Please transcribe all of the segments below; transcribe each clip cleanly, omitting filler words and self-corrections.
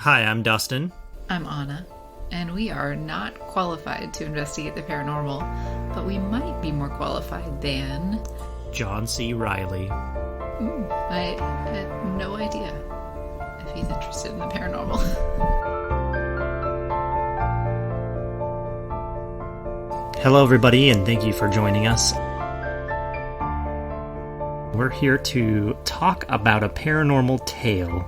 Hi, I'm Dustin. I'm Onna, and we are not qualified to investigate the paranormal, but we might be more qualified than... John C. Reilly. I had no idea if he's interested in the paranormal. Hello, everybody, and thank you for joining us. We're here to talk about a paranormal tale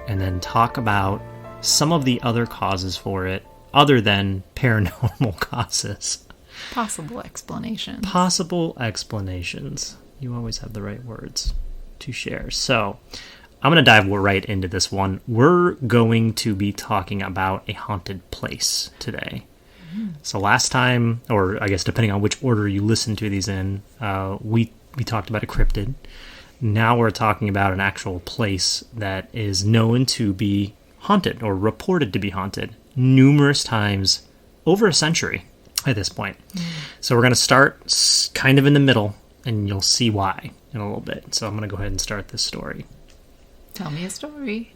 and then talk about some of the other causes for it, other than paranormal causes. Possible explanations. Possible explanations. You always have the right words to share. So, I'm going to dive right into this one. We're going to be talking about a haunted place today. So last time, or I guess depending on which order you listen to these in, we talked about a cryptid. Now we're talking about an actual place that is known to be haunted, or reported to be haunted, numerous times over a century at this point. So we're going to start kind of in the middle, and you'll see why in a little bit. So I'm going to go ahead and start this story. Tell me a story.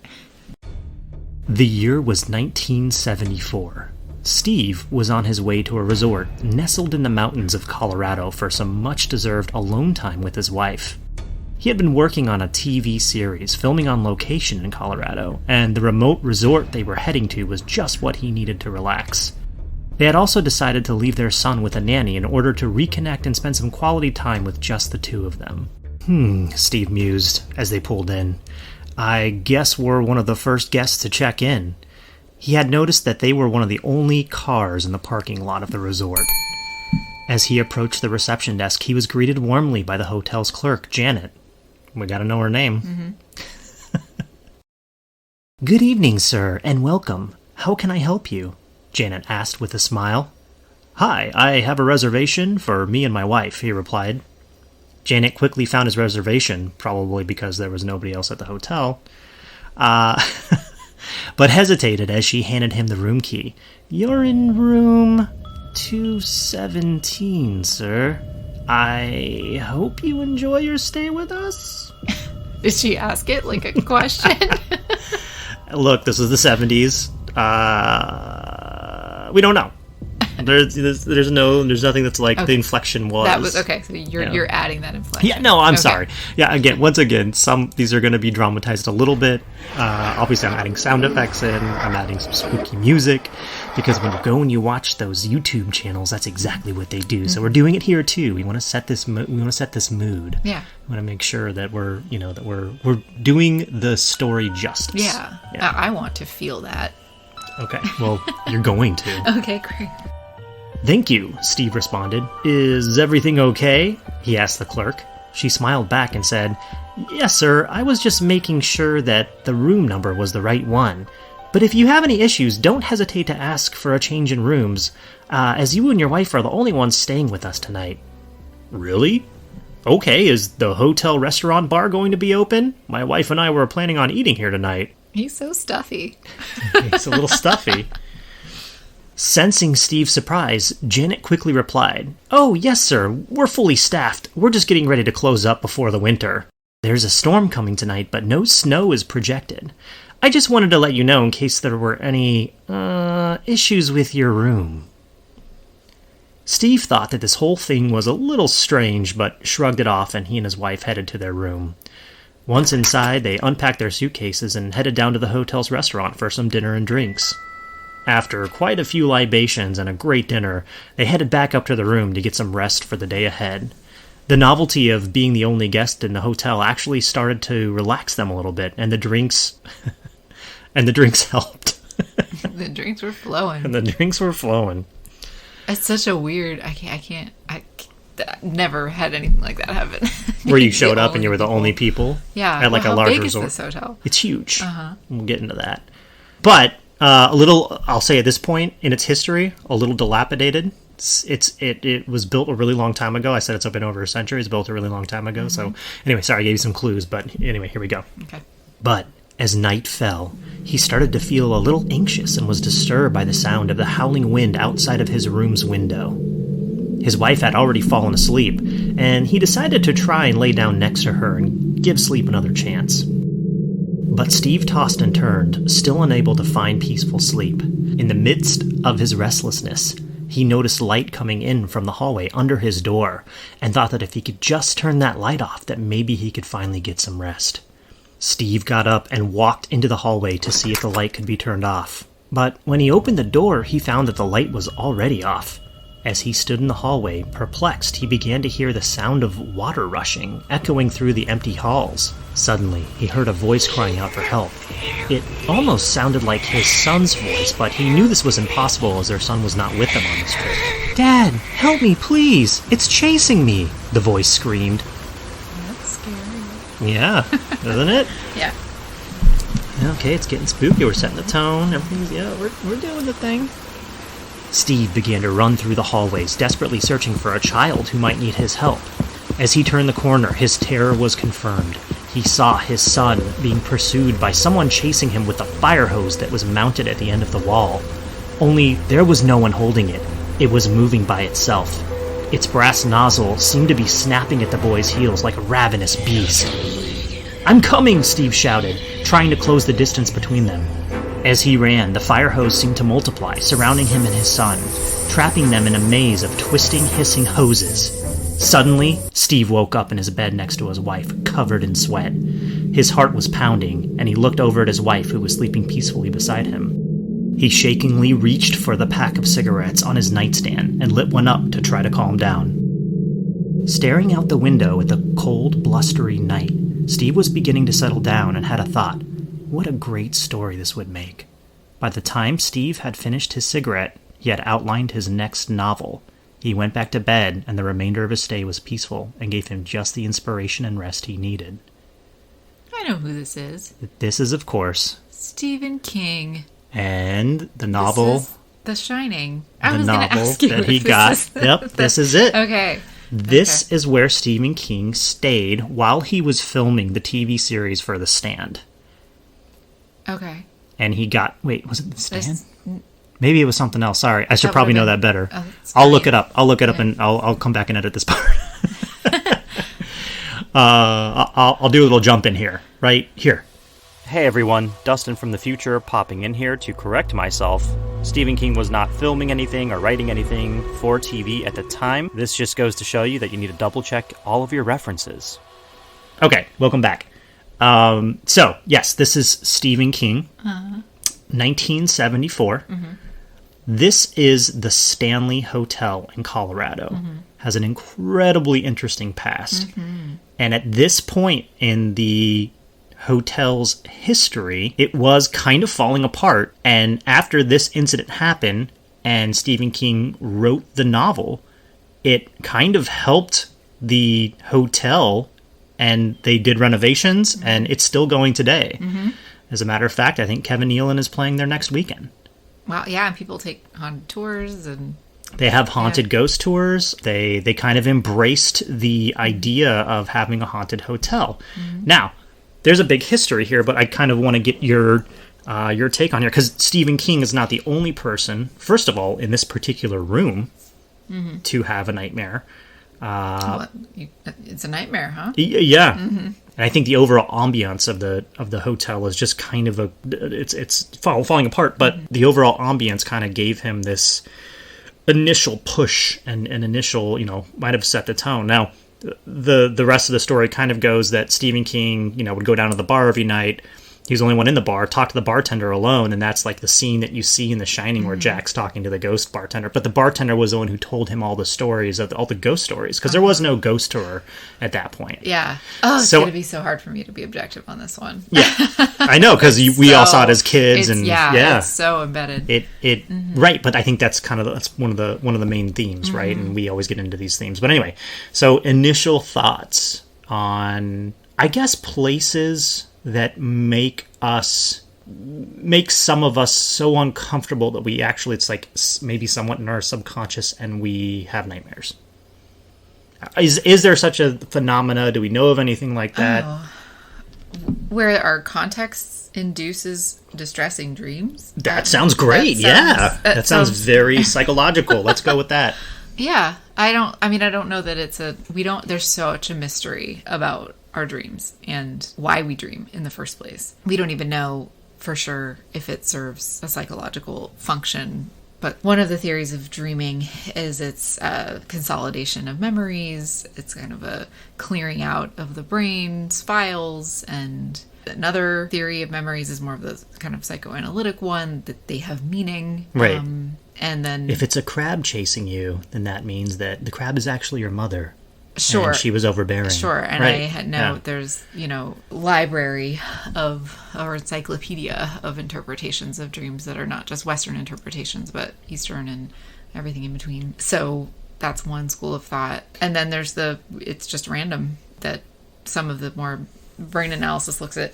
The year was 1974. Steve was on his way to a resort nestled in the mountains of Colorado for some much-deserved alone time with his wife. He had been working on a TV series, filming on location in Colorado, and the remote resort they were heading to was just what he needed to relax. They had also decided to leave their son with a nanny in order to reconnect and spend some quality time with just the two of them. Steve mused as they pulled in. I guess we're one of the first guests to check in. He had noticed that they were one of the only cars in the parking lot of the resort. As he approached the reception desk, he was greeted warmly by the hotel's clerk, Janet. We gotta know her name. Good evening, sir, and welcome. How can I help you? Janet asked with a smile. Hi, I have a reservation for me and my wife, he replied. Janet quickly found his reservation, probably because there was nobody else at the hotel, but hesitated as she handed him the room key. You're in room 217, sir. I hope you enjoy your stay with us. Did she ask it like a question? Look, this is the 70s. We don't know. There's nothing that's like okay. The inflection was. That was okay. So you're adding that inflection. Yeah, no, I'm sorry. Yeah, once again, these are going to be dramatized a little bit. Obviously, I'm adding sound effects in. I'm adding some spooky music because when you go and you watch those YouTube channels, that's exactly what they do. Mm-hmm. So we're doing it here too. We want to set this. We want to set this mood. Yeah. We want to make sure that we're doing the story justice. Yeah. I want to feel that. Okay. Well, you're going to. Okay, great. Thank you, Steve responded. Is everything okay? He asked the clerk. She smiled back and said, Yes, sir, I was just making sure that the room number was the right one. But if you have any issues, don't hesitate to ask for a change in rooms, as you and your wife are the only ones staying with us tonight. Really? Okay, is the hotel restaurant bar going to be open? My wife and I were planning on eating here tonight. He's so stuffy. He's a little stuffy. Sensing Steve's surprise, Janet quickly replied, Oh, yes, sir. We're fully staffed. We're just getting ready to close up before the winter. There's a storm coming tonight, but no snow is projected. I just wanted to let you know in case there were any, issues with your room. Steve thought that this whole thing was a little strange, but shrugged it off, and he and his wife headed to their room. Once inside, they unpacked their suitcases and headed down to the hotel's restaurant for some dinner and drinks. After quite a few libations and a great dinner, they headed back up to the room to get some rest for the day ahead. The novelty of being the only guest in the hotel actually started to relax them a little bit, and the drinks helped. The drinks were flowing. And the drinks were flowing. It's such a weird... I never had anything like that happen. Where you showed up and you were the only people? Yeah. At like a large resort. How big is this hotel? It's huge. Uh-huh. We'll get into that. But I'll say at this point in its history, a little dilapidated. It was built a really long time ago. I said it's been over a century. It's built a really long time ago. Mm-hmm. So anyway, sorry, I gave you some clues, but anyway, here we go. Okay. But as night fell, he started to feel a little anxious and was disturbed by the sound of the howling wind outside of his room's window. His wife had already fallen asleep, and he decided to try and lay down next to her and give sleep another chance. But Steve tossed and turned, still unable to find peaceful sleep. In the midst of his restlessness, he noticed light coming in from the hallway under his door, and thought that if he could just turn that light off, that maybe he could finally get some rest. Steve got up and walked into the hallway to see if the light could be turned off. But when he opened the door, he found that the light was already off. As he stood in the hallway, perplexed, he began to hear the sound of water rushing, echoing through the empty halls. Suddenly, he heard a voice crying out for help. It almost sounded like his son's voice, but he knew this was impossible as their son was not with them on this trip. "Dad, help me, please! It's chasing me!" the voice screamed. That's scary. Yeah, isn't it? Yeah. Okay, it's getting spooky. We're setting the tone. Everything's, we're doing the thing. Steve began to run through the hallways, desperately searching for a child who might need his help. As he turned the corner, his terror was confirmed. He saw his son being pursued by someone chasing him with a fire hose that was mounted at the end of the wall. Only there was no one holding it. It was moving by itself. Its brass nozzle seemed to be snapping at the boy's heels like a ravenous beast. "I'm coming!" Steve shouted, trying to close the distance between them. As he ran, the fire hose seemed to multiply, surrounding him and his son, trapping them in a maze of twisting, hissing hoses. Suddenly, Steve woke up in his bed next to his wife, covered in sweat. His heart was pounding, and he looked over at his wife, who was sleeping peacefully beside him. He shakingly reached for the pack of cigarettes on his nightstand and lit one up to try to calm down. Staring out the window at the cold, blustery night, Steve was beginning to settle down and had a thought. What a great story this would make. By the time Steve had finished his cigarette, he had outlined his next novel. He went back to bed, and the remainder of his stay was peaceful and gave him just the inspiration and rest he needed. I know who this is. This is, of course, Stephen King. And the novel... This is The Shining. I was the going to novel ask you that if he this got. is Yep, this is it. Okay. This Okay. is where Stephen King stayed while he was filming the TV series for The Stand. Okay. And he got... Wait, was it The Stand? This- Maybe it was something else. Sorry, I should That probably know would've that been- better. it's I'll fine. look it up. I'll look it up, Okay. and I'll come back and edit this part. I'll do a little jump in here. Right here. Hey everyone, Dustin from the future popping in here to correct myself. Stephen King was not filming anything or writing anything for TV at the time. This just goes to show you that you need to double check all of your references. Okay, welcome back. So, yes, this is Stephen King, 1974. This is the Stanley Hotel in Colorado. Has an incredibly interesting past. And at this point in the hotel's history, it was kind of falling apart. And after this incident happened and Stephen King wrote the novel, it kind of helped the hotel, and they did renovations, and it's still going today. As a matter of fact, I think Kevin Nealon is playing there next weekend. Wow, yeah, and people take on tours and... They have haunted ghost tours. They kind of embraced the idea of having a haunted hotel. Now, there's a big history here, but I kind of want to get your take on here, because Stephen King is not the only person, first of all, in this particular room to have a nightmare. It's a nightmare, huh? Yeah. And I think the overall ambiance of the hotel is just kind of it's falling apart, but the overall ambiance kind of gave him this initial push and initial, might have set the tone. Now, the rest of the story kind of goes that Stephen King, would go down to the bar every night. He was the only one in the bar, talk to the bartender alone, and that's like the scene that you see in The Shining where Jack's talking to the ghost bartender. But the bartender was the one who told him all the stories, all the ghost stories, because there was no ghost tour at that point. Yeah. Oh, it's So- going to be so hard for me to be objective on this one. Yeah, I know, because we all saw it as kids, and it's so embedded. Right, but I think that's that's one of the main themes, right? And we always get into these themes. But anyway, so initial thoughts on, I guess, places that make some of us so uncomfortable that we actually, it's like maybe somewhat in our subconscious, and we have nightmares. Is there such a phenomena? Do we know of anything like that? Where our context induces distressing dreams. That sounds great. That sounds very psychological. Let's go with that. Yeah. I don't know that there's such a mystery about our dreams and why we dream in the first place. We don't even know for sure if it serves a psychological function. But one of the theories of dreaming is it's a consolidation of memories. It's kind of a clearing out of the brain's files. And another theory of memories is more of the kind of psychoanalytic one, that they have meaning. Right. And then if it's a crab chasing you, then that means that the crab is actually your mother. Sure. And she was overbearing. Sure. And right. I had there's, library or encyclopedia of interpretations of dreams that are not just Western interpretations, but Eastern and everything in between. So that's one school of thought. And then there's it's just random, that some of the more brain analysis looks at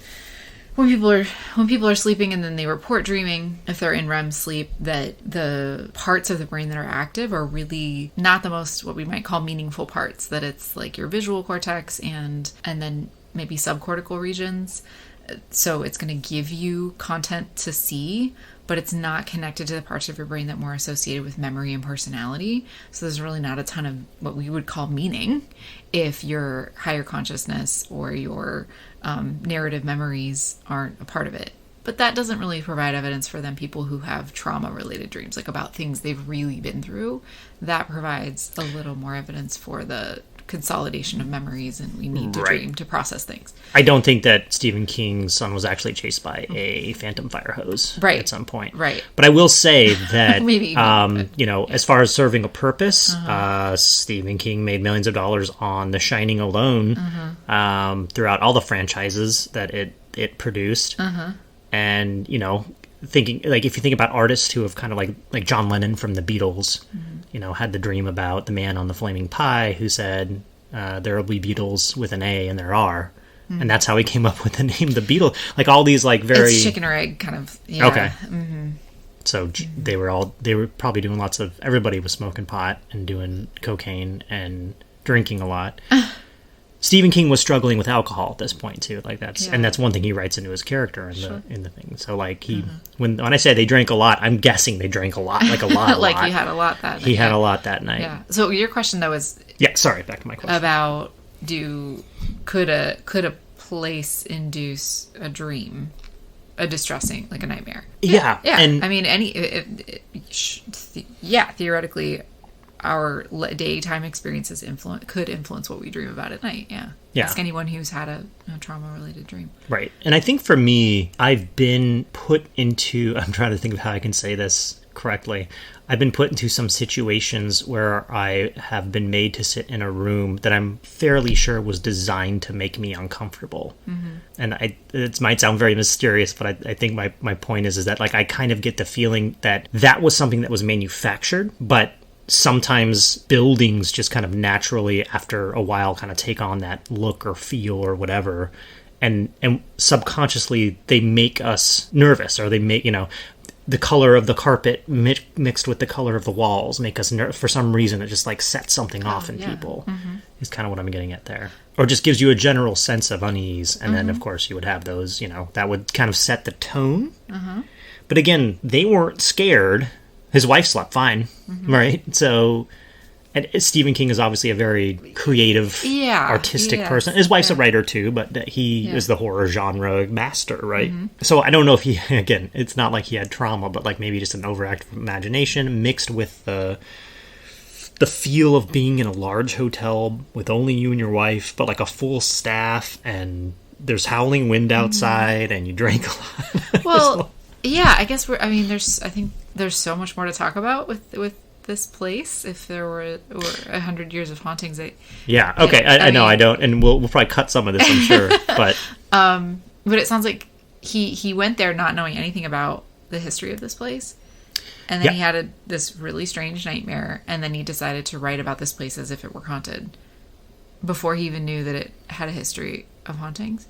when people are sleeping and then they report dreaming, if they're in REM sleep, that the parts of the brain that are active are really not the most, what we might call, meaningful parts, that it's like your visual cortex and then maybe subcortical regions. So it's going to give you content to see, but it's not connected to the parts of your brain that are more associated with memory and personality. So there's really not a ton of what we would call meaning if your higher consciousness or your narrative memories aren't a part of it. But that doesn't really provide evidence for them people who have trauma-related dreams, like about things they've really been through. That provides a little more evidence for the consolidation of memories, and we need to dream to process things. I don't think that Stephen King's son was actually chased by a phantom fire hose at some point. Right. But I will say that, Maybe, as far as serving a purpose, Stephen King made millions of dollars on The Shining alone throughout all the franchises that it produced. And, thinking, like, if you think about artists who have kind of like John Lennon from the Beatles, had the dream about the man on the flaming pie who said, there will be Beatles with an A, and there are. And that's how he came up with the name The Beatles. Like, all these, like, very... It's chicken or egg, kind of. Yeah. Okay. So they were probably doing everybody was smoking pot and doing cocaine and drinking a lot. Stephen King was struggling with alcohol at this point too, and that's one thing he writes into his character in the thing. So like when I say they drank a lot, I'm guessing they drank a lot, like a lot. Like he had a lot that night. He had a lot that night. Yeah. So your question though is back to my question about could a place induce a dream, a distressing, like a nightmare? Yeah. And I mean theoretically, our daytime experiences could influence what we dream about at night. Yeah. Ask anyone who's had a trauma-related dream. Right. And I think for me, I've been put into... I'm trying to think of how I can say this correctly. I've been put into some situations where I have been made to sit in a room that I'm fairly sure was designed to make me uncomfortable. And it might sound very mysterious, but I think my point is that, like, I kind of get the feeling that was something that was manufactured, but sometimes buildings just kind of naturally after a while kind of take on that look or feel or whatever, and subconsciously they make us nervous, or they make the color of the carpet mixed with the color of the walls make us for some reason. It just like sets something off in people is kind of what I'm getting at there, or just gives you a general sense of unease. And then of course you would have those that would kind of set the tone. But again, they weren't scared. His wife slept fine, right? So, and Stephen King is obviously a very creative, artistic person. His wife's a writer too, but he is the horror genre master, right? So I don't know if he, again, it's not like he had trauma, but like maybe just an overactive imagination mixed with the feel of being in a large hotel with only you and your wife, but like a full staff, and there's howling wind outside, and you drank a lot. Well, yeah, I guess I think there's so much more to talk about with this place. If there were 100 years of hauntings, I know I don't, and we'll probably cut some of this, I'm sure. But it sounds like he went there not knowing anything about the history of this place, and then he had this really strange nightmare, and then he decided to write about this place as if it were haunted, before he even knew that it had a history of hauntings.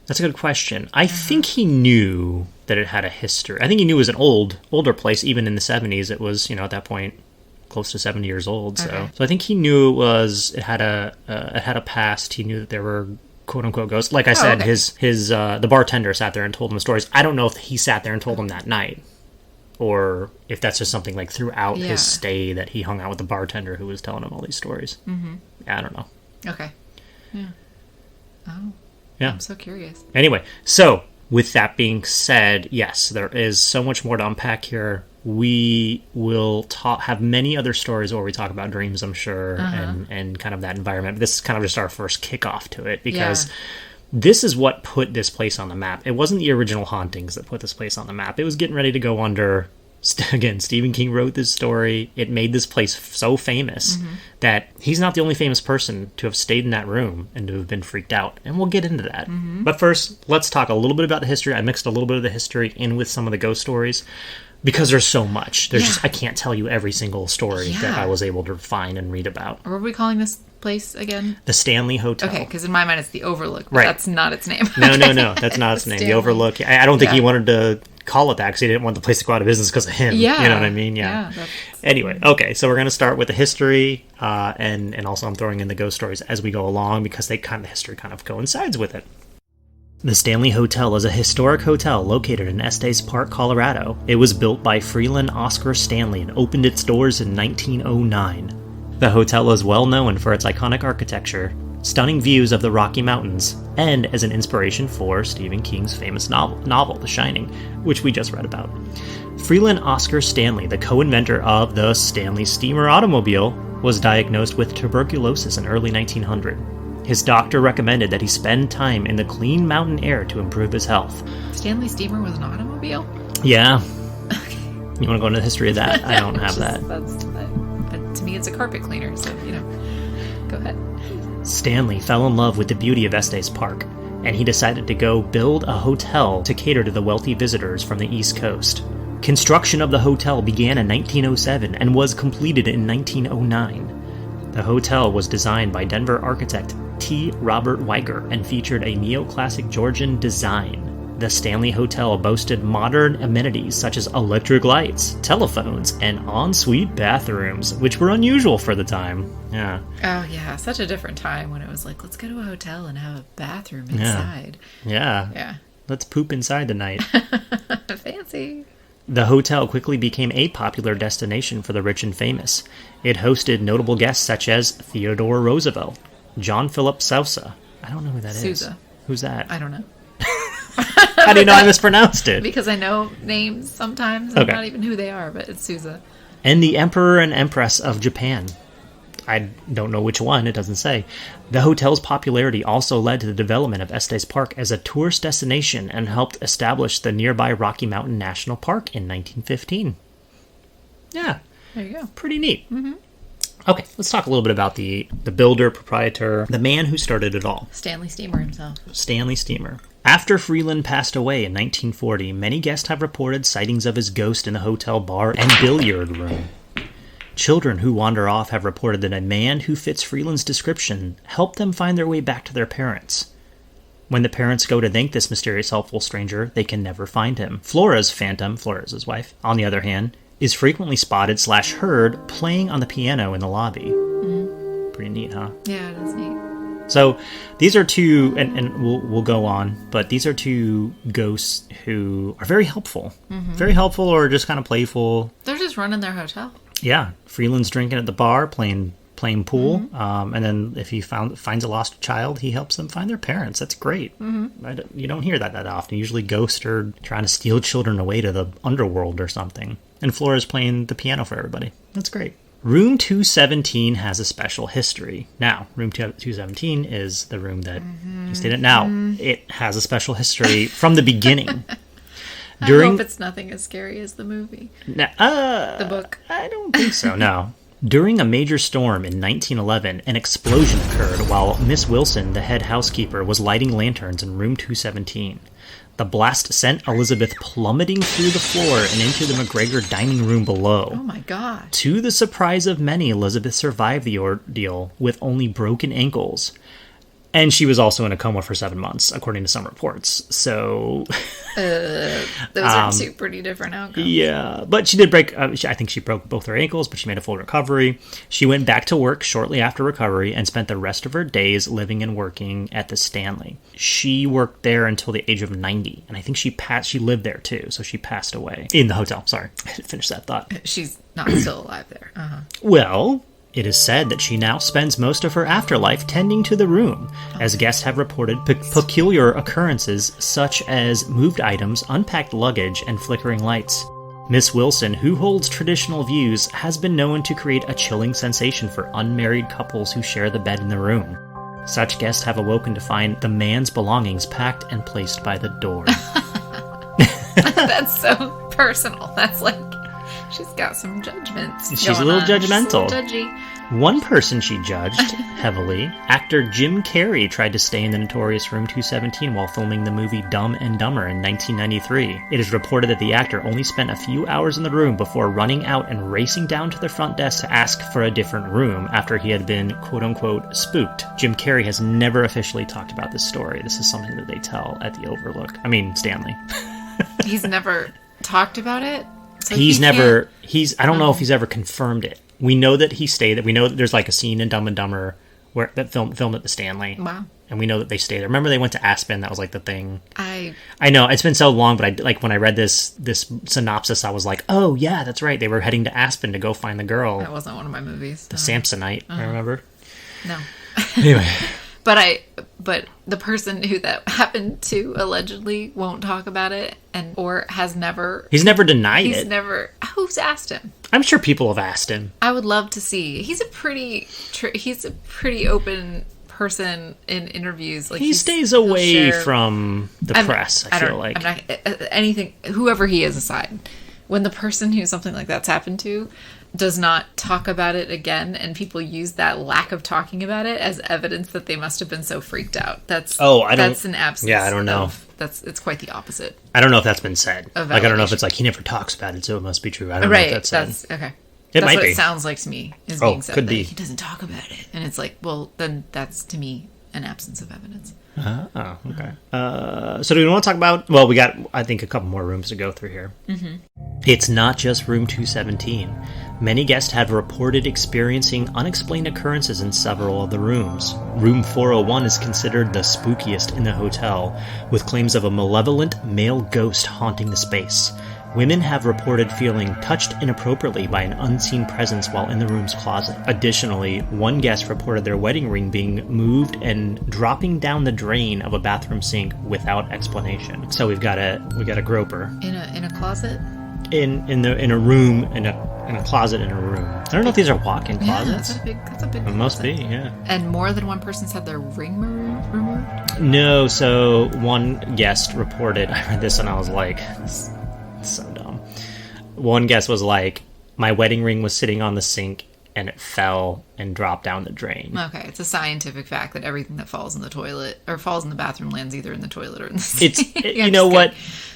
That's a good question. I think he knew that it had a history. I think he knew it was an older place. Even in the 70s, it was, at that point, close to 70 years old. So I think he knew it had a past. He knew that there were quote unquote ghosts. Like I said, the bartender sat there and told him the stories. I don't know if he sat there and told them that night, or if that's just something like throughout his stay that he hung out with the bartender who was telling him all these stories. Yeah, I don't know. Okay. Yeah. Oh. Yeah. I'm so curious. Anyway, so with that being said, yes, there is so much more to unpack here. We will have many other stories where we talk about dreams, I'm sure, and kind of that environment. But this is kind of just our first kickoff to it because this is what put this place on the map. It wasn't the original hauntings that put this place on the map. It was getting ready to go under. Again, Stephen King wrote this story. It made this place so famous that he's not the only famous person to have stayed in that room and to have been freaked out. And we'll get into that. But first, let's talk a little bit about the history. I mixed a little bit of the history in with some of the ghost stories because there's so much. There's just I can't tell you every single story that I was able to find and read about. What are we calling this place again? The Stanley Hotel. Okay, because in my mind it's the Overlook, but that's not its name. No, that's not its name. Stanley. The Overlook. I don't think he wanted to call it that because he didn't want the place to go out of business because of him. Yeah. You know what I mean? Yeah. Anyway, okay, so we're going to start with the history, and also I'm throwing in the ghost stories as we go along because the history kind of coincides with it. The Stanley Hotel is a historic hotel located in Estes Park, Colorado. It was built by Freeland Oscar Stanley and opened its doors in 1909. The hotel is well known for its iconic architecture, stunning views of the Rocky Mountains, and as an inspiration for Stephen King's famous novel, The Shining, which we just read about. Freeland Oscar Stanley, the co-inventor of the Stanley Steamer automobile, was diagnosed with tuberculosis in early 1900. His doctor recommended that he spend time in the clean mountain air to improve his health. Stanley Steamer was an automobile? Yeah. You want to go into the history of that? I don't have that. To me, it's a carpet cleaner, so, go ahead. Stanley fell in love with the beauty of Estes Park, and he decided to go build a hotel to cater to the wealthy visitors from the East Coast. Construction of the hotel began in 1907 and was completed in 1909. The hotel was designed by Denver architect T. Robert Weiger and featured a neoclassic Georgian design. The Stanley Hotel boasted modern amenities such as electric lights, telephones, and ensuite bathrooms, which were unusual for the time. Yeah. Oh, yeah. Such a different time when it was like, let's go to a hotel and have a bathroom inside. Yeah. Let's poop inside tonight. Fancy. The hotel quickly became a popular destination for the rich and famous. It hosted notable guests such as Theodore Roosevelt, John Philip Sousa. I don't know who that is. Sousa. Who's that? I don't know. How do you know I mispronounced it? Because I know names sometimes, and not even who they are, but it's Sousa. And the Emperor and Empress of Japan. I don't know which one, it doesn't say. The hotel's popularity also led to the development of Estes Park as a tourist destination and helped establish the nearby Rocky Mountain National Park in 1915. Yeah. There you go. Pretty neat. Mm-hmm. Okay, let's talk a little bit about the builder, proprietor, the man who started it all. Stanley Steamer himself. Stanley Steamer. After Freeland passed away in 1940, many guests have reported sightings of his ghost in the hotel bar and billiard room. Children who wander off have reported that a man who fits Freeland's description helped them find their way back to their parents. When the parents go to thank this mysterious, helpful stranger, they can never find him. Flora's phantom, Flora's his wife, on the other hand, is frequently spotted/heard playing on the piano in the lobby. Mm-hmm. Pretty neat, huh? Yeah, it is neat. So these are two, and we'll go on, but these are two ghosts who are very helpful. Mm-hmm. Very helpful or just kind of playful. They're just running their hotel. Yeah. Freeland's drinking at the bar, playing pool, mm-hmm. And then if he finds a lost child, he helps them find their parents. That's great. Mm-hmm. You don't hear that often. Usually ghosts are trying to steal children away to the underworld or something. And Flora's playing the piano for everybody. That's great. Room 217 has a special history. Now, room 217 is the room that he stayed at. Now, it has a special history from the beginning. I hope it's nothing as scary as the movie. The book. I don't think so, no. During a major storm in 1911, an explosion occurred while Miss Wilson, the head housekeeper, was lighting lanterns in room 217. The blast sent Elizabeth plummeting through the floor and into the McGregor dining room below. Oh my God. To the surprise of many, Elizabeth survived the ordeal with only broken ankles. And she was also in a coma for 7 months, according to some reports. So... those are two pretty different outcomes. Yeah, but she did break... I think she broke both her ankles, but she made a full recovery. She went back to work shortly after recovery and spent the rest of her days living and working at the Stanley. She worked there until the age of 90, and I think she lived there too, so she passed away. In the hotel, sorry. I didn't finish that thought. She's not still alive there. Uh-huh. Well... It is said that she now spends most of her afterlife tending to the room, as guests have reported peculiar occurrences such as moved items, unpacked luggage, and flickering lights. Miss Wilson, who holds traditional views, has been known to create a chilling sensation for unmarried couples who share the bed in the room. Such guests have awoken to find the man's belongings packed and placed by the door. That's so personal. That's like, she's got some judgments. She's a little judgmental. She's a little judgy. One person she judged heavily, actor Jim Carrey, tried to stay in the notorious Room 217 while filming the movie Dumb and Dumber in 1993. It is reported that the actor only spent a few hours in the room before running out and racing down to the front desk to ask for a different room after he had been quote-unquote spooked. Jim Carrey has never officially talked about this story. This is something that they tell at the Overlook. I mean, Stanley. He's never talked about it? So I don't know if he's ever confirmed it. We know that he stayed. We know that there's like a scene in Dumb and Dumber that filmed at the Stanley. Wow. And we know that they stayed there. Remember they went to Aspen? That was like the thing. I know it's been so long, but when I read this synopsis, I was like, oh yeah, that's right. They were heading to Aspen to go find the girl. That wasn't one of my movies. The Samsonite. I remember. No. Anyway. But the person who that happened to allegedly won't talk about it or has never. He's never denied it. He's never. Who's asked him? I'm sure people have asked him. I would love to see. He's a pretty open person in interviews. Like he stays away from the press. I feel like I'm not anything. Whoever he is aside, when the person who something like that's happened to does not talk about it again, and people use that lack of talking about it as evidence that they must have been so freaked out. That's an absence. Yeah, I don't know. It's quite the opposite. I don't know if that's been said. Like I don't know if it's like he never talks about it, so it must be true. I don't know if that's said. Okay. That's might what it sounds like to me is being said. Could that be. He doesn't talk about it, and it's like, well, then that's to me an absence of evidence. Oh, okay. So do we want to talk about... Well, we got, I think, a couple more rooms to go through here. Mm-hmm. It's not just Room 217. Many guests have reported experiencing unexplained occurrences in several of the rooms. Room 401 is considered the spookiest in the hotel, with claims of a malevolent male ghost haunting the space. Women have reported feeling touched inappropriately by an unseen presence while in the room's closet. Additionally, one guest reported their wedding ring being moved and dropping down the drain of a bathroom sink without explanation. So we got a groper in a closet. In a room in a closet in a room. I don't know if these are walk-in closets. Yeah, that's a big. It must be, yeah. And more than one person's had their ring removed. No, so one guest reported. I read this and I was like, so dumb. One guest was like, my wedding ring was sitting on the sink and it fell and dropped down the drain. Okay, it's a scientific fact that everything that falls in the toilet or falls in the bathroom lands either in the toilet or in the sink. You know what?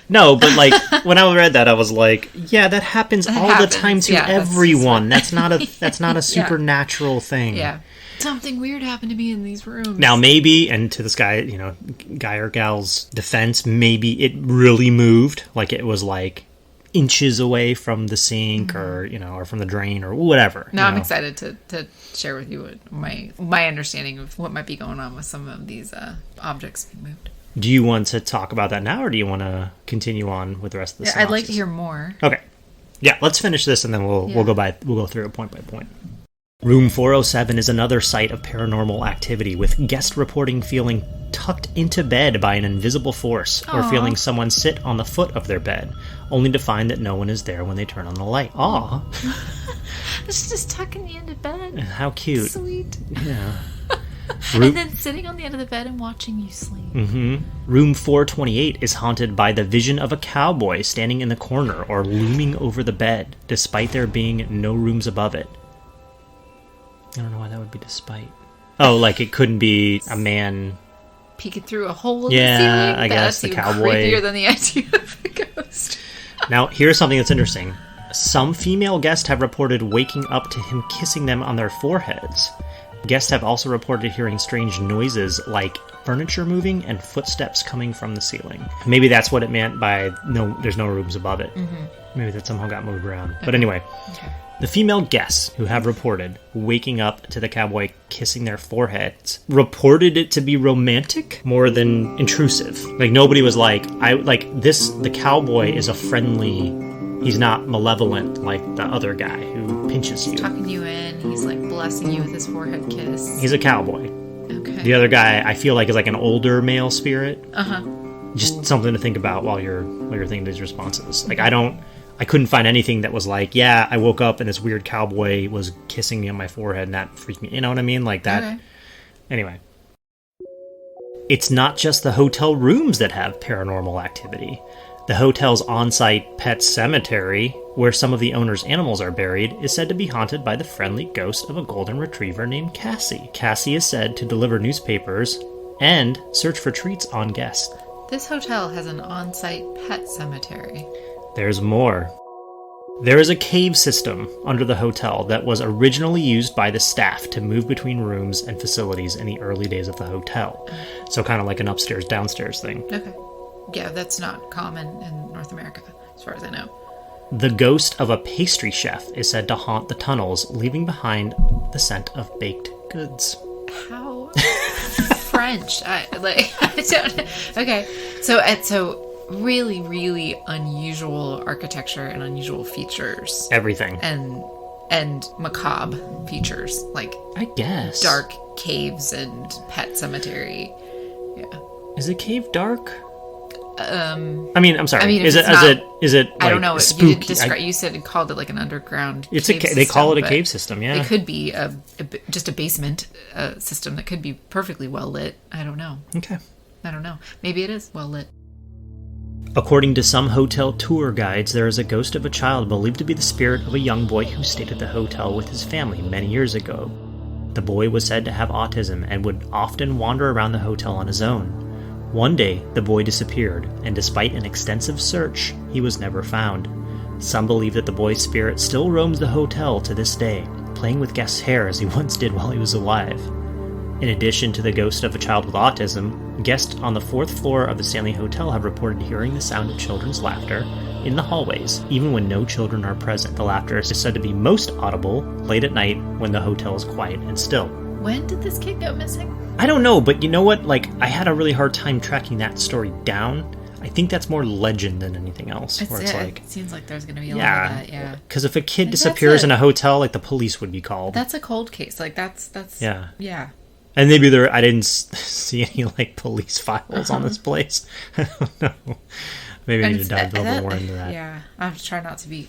No, but like when I read that, I was like, yeah, that happens the time to everyone. That's not a supernatural thing. Yeah. Something weird happened to me in these rooms. Now, maybe, and to this guy, guy or gal's defense, maybe it really moved. Like, it was, like, inches away from the sink or from the drain or whatever. Now I'm excited to share with you what my understanding of what might be going on with some of these objects being moved. Do you want to talk about that now, or do you want to continue on with the rest of the synopsis? I'd like to hear more. Okay. Yeah, let's finish this, and then we'll go through it point by point. Room 407 is another site of paranormal activity, with guests reporting feeling tucked into bed by an invisible force, or feeling someone sit on the foot of their bed, only to find that no one is there when they turn on the light. Aw. It's just tucking you into bed. How cute. Sweet. Yeah. And then sitting on the end of the bed and watching you sleep. Mm-hmm. Room 428 is haunted by the vision of a cowboy standing in the corner or looming over the bed, despite there being no rooms above it. I don't know why that would be despite. Oh, like it couldn't be a man peeking through a hole in the ceiling? Yeah, I guess the cowboy. Creepier than the idea of a ghost. Now, here's something that's interesting. Some female guests have reported waking up to him kissing them on their foreheads. Guests have also reported hearing strange noises like furniture moving and footsteps coming from the ceiling. Maybe that's what it meant by there's no rooms above it. Mm-hmm. Maybe that somehow got moved around. Okay. But anyway. Okay. The female guests who have reported waking up to the cowboy kissing their foreheads reported it to be romantic more than intrusive. Like, nobody was like, the cowboy is a friendly He's not malevolent like the other guy who pinches you. Tucking you in. He's like blessing you with his forehead kiss. He's a cowboy. Okay. The other guy, I feel like, is like an older male spirit. Uh-huh. Just something to think about while you're thinking these responses. Like, I couldn't find anything that was like, yeah, I woke up and this weird cowboy was kissing me on my forehead and that freaked me. You know what I mean? Like that. Okay. Anyway. It's not just the hotel rooms that have paranormal activity. The hotel's on-site pet cemetery, where some of the owner's animals are buried, is said to be haunted by the friendly ghost of a golden retriever named Cassie. Cassie is said to deliver newspapers and search for treats on guests. This hotel has an on-site pet cemetery. There's more. There is a cave system under the hotel that was originally used by the staff to move between rooms and facilities in the early days of the hotel. So kind of like an upstairs-downstairs thing. Okay. Yeah, that's not common in North America, as far as I know. The ghost of a pastry chef is said to haunt the tunnels, leaving behind the scent of baked goods. How French? I don't. Okay, so really, really unusual architecture and unusual features. Everything. And macabre features, like I guess dark caves and pet cemetery. Yeah. Is a cave dark? I mean, I'm sorry. I mean, is it like, I don't know. Spooky? You didn't describe. You said you called it like an underground. It's cave they call it a system, cave system. Yeah, it could be just a basement system that could be perfectly well lit. I don't know. Okay. I don't know. Maybe it is well lit. According to some hotel tour guides, there is a ghost of a child believed to be the spirit of a young boy who stayed at the hotel with his family many years ago. The boy was said to have autism and would often wander around the hotel on his own. One day, the boy disappeared, and despite an extensive search, he was never found. Some believe that the boy's spirit still roams the hotel to this day, playing with guests' hair as he once did while he was alive. In addition to the ghost of a child with autism, guests on the 4th floor of the Stanley Hotel have reported hearing the sound of children's laughter in the hallways, even when no children are present. The laughter is said to be most audible late at night when the hotel is quiet and still. When did this kid go missing? I don't know, but you know what? Like, I had a really hard time tracking that story down. I think that's more legend than anything else. It seems like there's going to be a lot of that, yeah. Because if a kid disappears in a hotel, like, the police would be called. That's a cold case. Like, that's yeah. Yeah. And maybe I didn't see any, like, police files on this place. I don't know. Maybe I need to dive a little more into that. Yeah. I'm trying not to be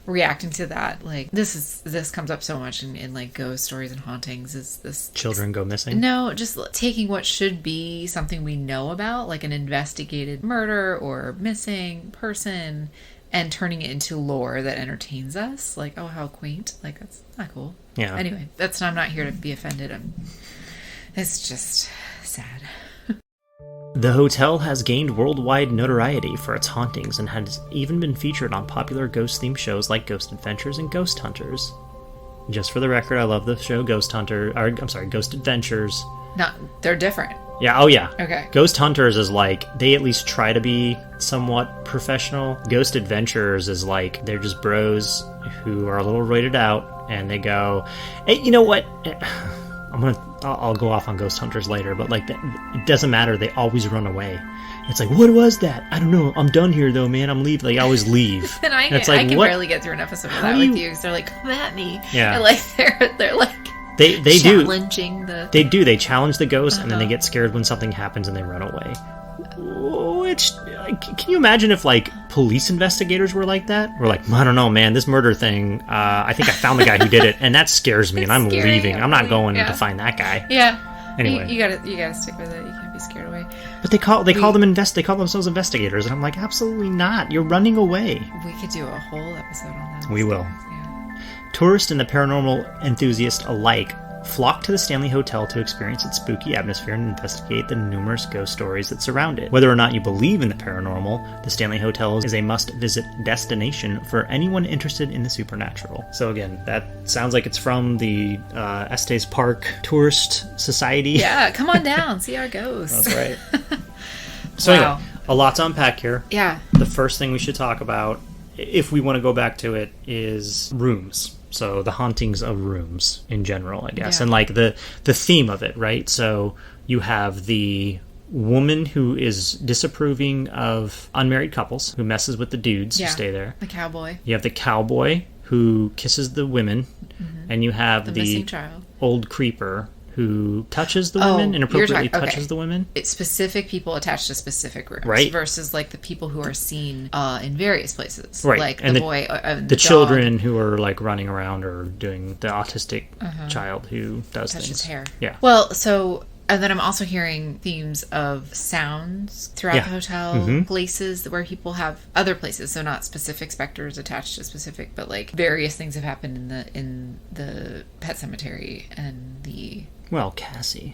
reacting to that. Like, this comes up so much in like ghost stories and hauntings. Is this children go missing? No, just taking what should be something we know about, like an investigated murder or missing person, and turning it into lore that entertains us. Like, oh, how quaint. Like, that's not cool. Yeah. Anyway, I'm not here to be offended. It's just sad. The hotel has gained worldwide notoriety for its hauntings and has even been featured on popular ghost-themed shows like Ghost Adventures and Ghost Hunters. Just for the record, I love the show Ghost Adventures. No, they're different. Yeah, oh yeah. Okay. Ghost Hunters is like, they at least try to be somewhat professional. Ghost Adventures is like, they're just bros who are a little roided out, and they go, hey, you know what? I'll go off on Ghost Hunters later, but like, it doesn't matter. They always run away. It's like, what was that? I don't know. I'm done here though, man. I'm leaving. They always leave. And I can barely get through an episode of that with you because they're like, come at me. Yeah. And like they're like they challenging They challenge the ghost, and then they get scared when something happens and they run away. Which, can you imagine if, like, police investigators were like that? We're like, I don't know, man, this murder thing, I think I found the guy who did it, and that scares me, and I'm leaving. I'm not going to find that guy. Yeah. Anyway. You gotta stick with it. You can't be scared away. But they call themselves investigators, and I'm like, absolutely not. You're running away. We could do a whole episode on that. We will. Yeah. Tourists and the paranormal enthusiast alike flock to the Stanley Hotel to experience its spooky atmosphere and investigate the numerous ghost stories that surround it. Whether or not you believe in the paranormal, the Stanley Hotel is a must-visit destination for anyone interested in the supernatural. So again, that sounds like it's from the Estes Park Tourist Society. Yeah, come on down, see our ghosts. That's right. So anyway, a lot to unpack here. Yeah. The first thing we should talk about, if we want to go back to it, is rooms. So the hauntings of rooms in general, I guess. Yeah. And like the theme of it, right? So you have the woman who is disapproving of unmarried couples, who messes with the dudes who stay there. The cowboy. You have the cowboy who kisses the women, and you have the missing child. Old creeper who touches the women, inappropriately touches the women. It's specific people attached to specific rooms, right? Versus like the people who are seen in various places, right? Like and the boy, the children who are like running around or doing the autistic child who does touches things. Hair. Yeah. Well, so. And then I'm also hearing themes of sounds throughout the hotel, places where people have other places, so not specific specters attached to specific, but like various things have happened in the pet cemetery and the Cassie.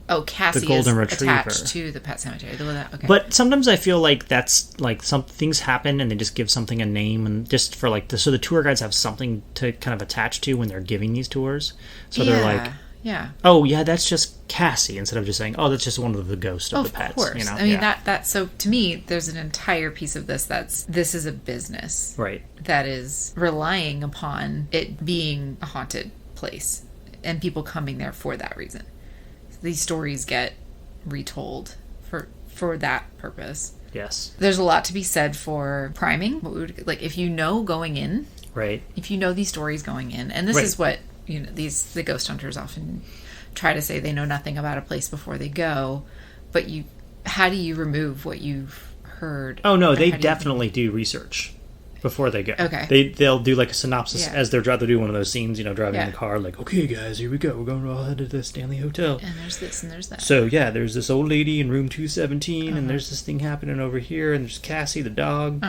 Oh, Cassie the golden is retriever. Attached to the pet cemetery. Okay. But sometimes I feel like that's like some things happen and they just give something a name, and just for like so the tour guides have something to kind of attach to when they're giving these tours. So they're like. Yeah. Oh, yeah, that's just Cassie, instead of just saying, oh, that's just one of the ghosts of the pets. Of course. You know? I mean, that so to me, there's an entire piece of this this is a business. Right. That is relying upon it being a haunted place and people coming there for that reason. These stories get retold for that purpose. Yes. There's a lot to be said for priming. Like, if you know going in. Right. If you know these stories going in. And this is what... the ghost hunters often try to say they know nothing about a place before they go, but how do you remove what you've heard? Oh no, they definitely do research before they go. Okay, they'll do like a synopsis as they're driving. They do one of those scenes, driving in the car, like, okay guys, here we go, we're going all head to the Stanley Hotel, and there's this and there's that. So there's this old lady in room 217, and there's this thing happening over here, and there's Cassie the dog.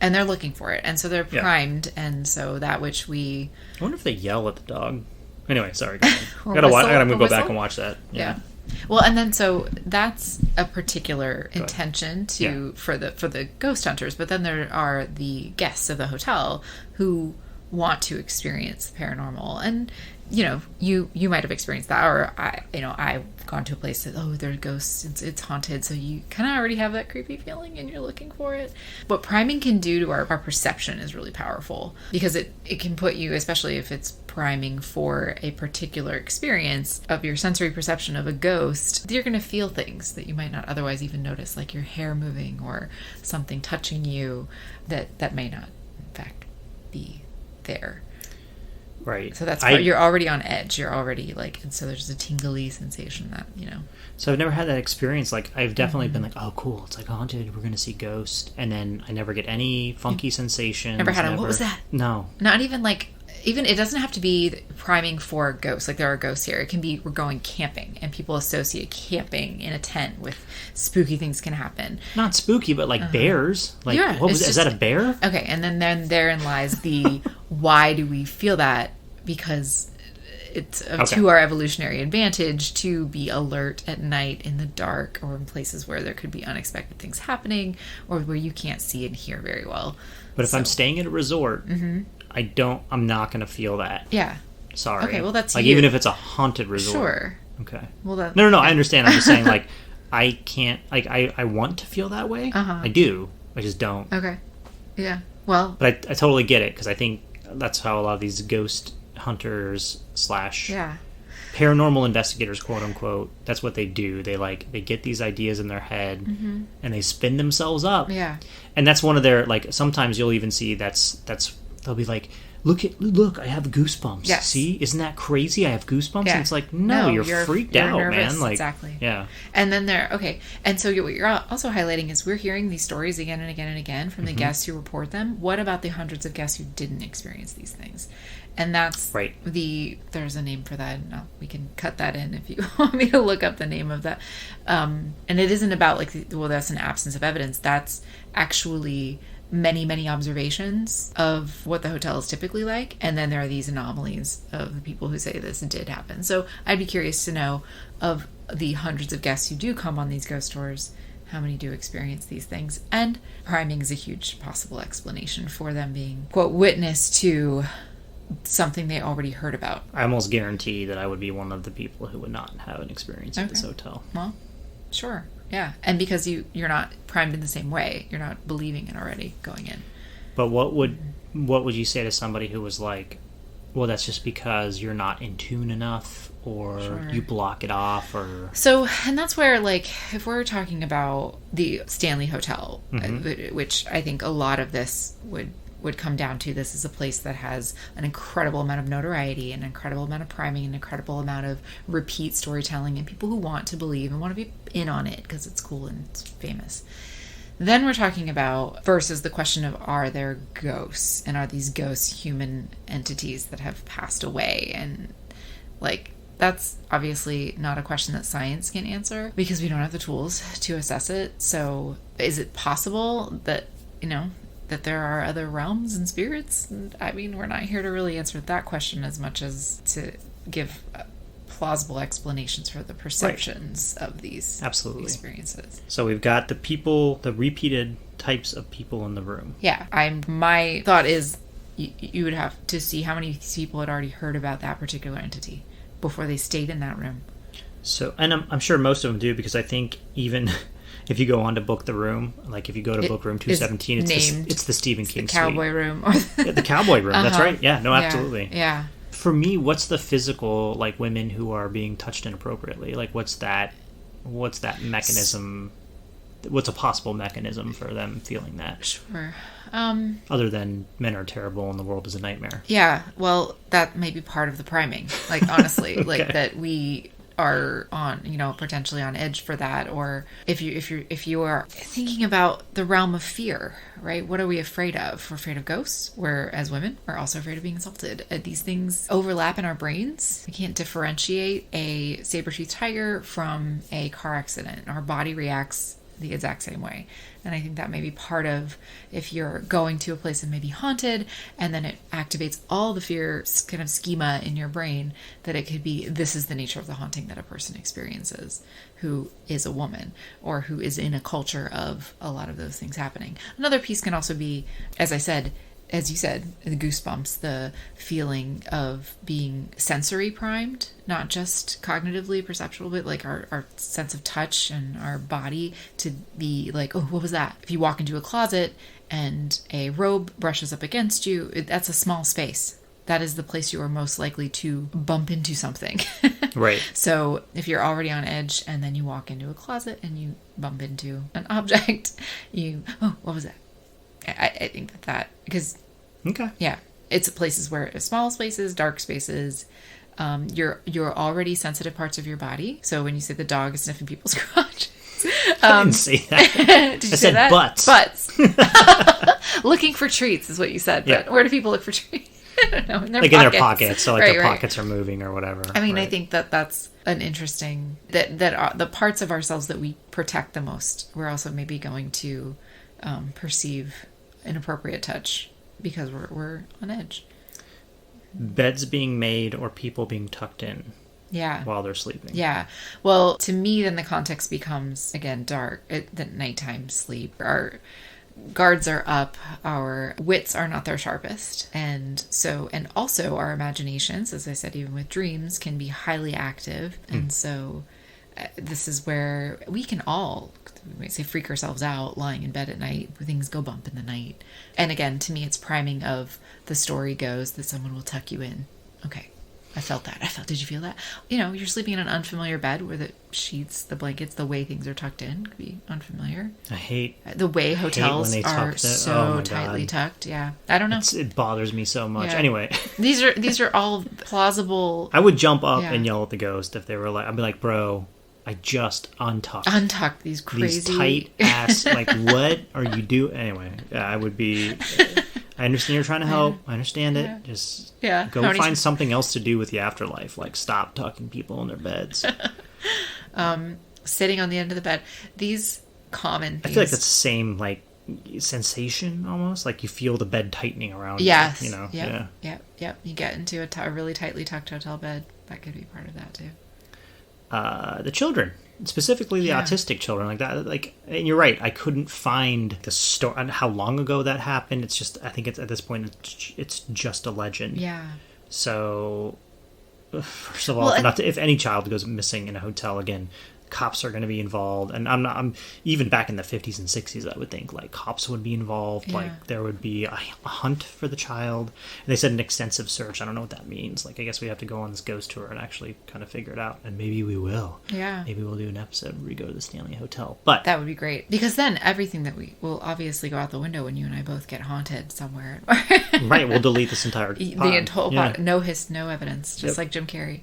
And they're looking for it, and so they're primed, and so that which we... I wonder if they yell at the dog. Anyway, sorry. I gotta go back and watch that. Yeah. Well, and then so that's a particular intention for the ghost hunters, but then there are the guests of the hotel who want to experience the paranormal, and you might have experienced that, or I've gone to a place that there are ghosts, it's haunted, so you kind of already have that creepy feeling and you're looking for it. What priming can do to our perception is really powerful, because it can put you, especially if it's priming for a particular experience of your sensory perception of a ghost, you're going to feel things that you might not otherwise even notice, like your hair moving or something touching you that may not in fact be there. Right. So that's you're already on edge. You're already and so there's a tingly sensation that, So I've never had that experience. Like, I've definitely been like, oh, cool, it's like haunted, we're going to see ghosts. And then I never get any funky sensations. Never had what was that? No. Not even even it doesn't have to be priming for ghosts. Like, there are ghosts here. It can be we're going camping, and people associate camping in a tent with spooky things can happen. Not spooky, but like bears. Like, is that a bear? Okay, and then therein lies the why do we feel that? Because it's to our evolutionary advantage to be alert at night in the dark, or in places where there could be unexpected things happening, or where you can't see and hear very well. But if I'm staying at a resort, I'm not going to feel that. Yeah. Sorry. Okay, well, that's even if it's a haunted resort. Sure. Okay. Well, No, I understand. I'm just saying, I can't, I want to feel that way. I do. I just don't. Okay. Yeah. Well. But I totally get it, because I think that's how a lot of these ghost hunters / paranormal investigators, quote unquote, that's what they do. They get these ideas in their head and they spin themselves up. Yeah. And that's one of their, sometimes you'll even see they'll be like, look, I have goosebumps. Yes. See, isn't that crazy? I have goosebumps. Yeah. And it's like, no, you're freaked out, nervous. man. Exactly. Yeah. And then and so what you're also highlighting is we're hearing these stories again and again and again from the guests who report them. What about the hundreds of guests who didn't experience these things? And that's right. There's a name for that. No, we can cut that in if you want me to look up the name of that. And it isn't about that's an absence of evidence. That's actually many, many observations of what the hotel is typically like. And then there are these anomalies of the people who say this did happen. So I'd be curious to know, of the hundreds of guests who do come on these ghost tours, how many do experience these things? And priming is a huge possible explanation for them being, quote, witness to something they already heard about. I almost guarantee that I would be one of the people who would not have an experience at this hotel. Well, sure. Yeah. And because you're not primed in the same way, you're not believing it already going in. But what would you say to somebody who was like, well, that's just because you're not in tune enough, or Sure. you block it off, or... So, and that's where, like, if we're talking about the Stanley Hotel, which I think a lot of this would come down to, this is a place that has an incredible amount of notoriety, an incredible amount of priming, an incredible amount of repeat storytelling, and people who want to believe and want to be in on it because it's cool and it's famous. Then we're talking about, versus the question of, are there ghosts, and are these ghosts human entities that have passed away? And, like, that's obviously not a question that science can answer because we don't have the tools to assess it. So is it possible that, that there are other realms and spirits? I mean, we're not here to really answer that question as much as to give plausible explanations for the perceptions of these experiences. So we've got the people, the repeated types of people in the room. Yeah. My thought is you would have to see how many people had already heard about that particular entity before they stayed in that room. So, and I'm sure most of them do, because I think even if you go on to book the room, like if you go to book room 217, it's the Stephen King the cowboy suite. Room. The cowboy room, that's right. Yeah, no, absolutely. Yeah. For me, what's the physical, like, women who are being touched inappropriately? Like, what's that mechanism? What's a possible mechanism for them feeling that? Sure. Other than men are terrible and the world is a nightmare. Yeah, well, that may be part of the priming. Like, honestly, Okay. like that we are on, potentially on edge for that. Or if you are thinking about the realm of fear, right? What are we afraid of? We're afraid of ghosts. We're, as women, we're also afraid of being assaulted. These things overlap in our brains. We can't differentiate a saber-toothed tiger from a car accident. Our body reacts the exact same way. And I think that may be part of, if you're going to a place that may be haunted and then it activates all the fear kind of schema in your brain, that it could be, this is the nature of the haunting that a person experiences who is a woman or who is in a culture of a lot of those things happening. Another piece can also be, as you said, the goosebumps, the feeling of being sensory primed, not just cognitively perceptual, but like our sense of touch and our body to be like, oh, what was that? If you walk into a closet and a robe brushes up against you, that's a small space. That is the place you are most likely to bump into something. Right. So if you're already on edge and then you walk into a closet and you bump into an object, what was that? I think that because it's places where small spaces, dark spaces, you're already sensitive parts of your body. So when you say the dog is sniffing people's crotch, I didn't say that. did you I say said that? Butts. Looking for treats is what you said. But where do people look for treats? I don't know, in their like pockets. in their pockets, so like Right, their right. pockets are moving or whatever. I mean, right. I think that's an interesting that are the parts of ourselves that we protect the most. We're also maybe going to perceive inappropriate touch because we're on edge. Beds being made or people being tucked in Yeah. while they're sleeping. Yeah. Well, to me, then the context becomes, again, dark. The nighttime sleep. Our guards are up. Our wits are not their sharpest. And also our imaginations, as I said, even with dreams, can be highly active. And so this is where we can all, we might say, freak ourselves out lying in bed at night. Things go bump in the night. And again, to me, it's priming of the story goes that someone will tuck you in. Okay. I felt that. Did you feel that? You're sleeping in an unfamiliar bed where the sheets, the blankets, the way things are tucked in could be unfamiliar. I hate the way hotels when they are tuck so my tightly God. tucked. Yeah. I don't know. It bothers me so much. Yeah. Anyway, These are all plausible. I would jump up Yeah. and yell at the ghost if they were like, I'd be like, bro, I just untucked These crazy these tight ass, like, what are you doing? Anyway, I would be, I understand you're trying to help. I understand it. Yeah. Just Yeah. go find something else to do with the afterlife. Like, stop tucking people in their beds. Sitting on the end of the bed. These common I things. feel like that's the same, like, sensation almost. Like you feel the bed tightening around Yes. you. You know? Yep. Yep. You get into a really tightly tucked hotel bed. That could be part of that too. The children, specifically the autistic children, like that. Like, and you're right. I couldn't find the story on how long ago that happened. It's just, I think it's at this point, it's just a legend. Yeah. So, first of all, if any child goes missing in a hotel again, cops are going to be involved. And I'm even back in the 50s and 60s, I would think like cops would be involved. Yeah. Like there would be a hunt for the child. And they said an extensive search. I don't know what that means. Like I guess we have to go on this ghost tour and actually kind of figure it out. And maybe we will. Yeah. Maybe we'll do an episode where we go to the Stanley Hotel. But that would be great, because then everything that we will obviously go out the window when you and I both get haunted somewhere. Right, we'll delete this entire pod. Whole pod. No evidence, just like Jim Carrey.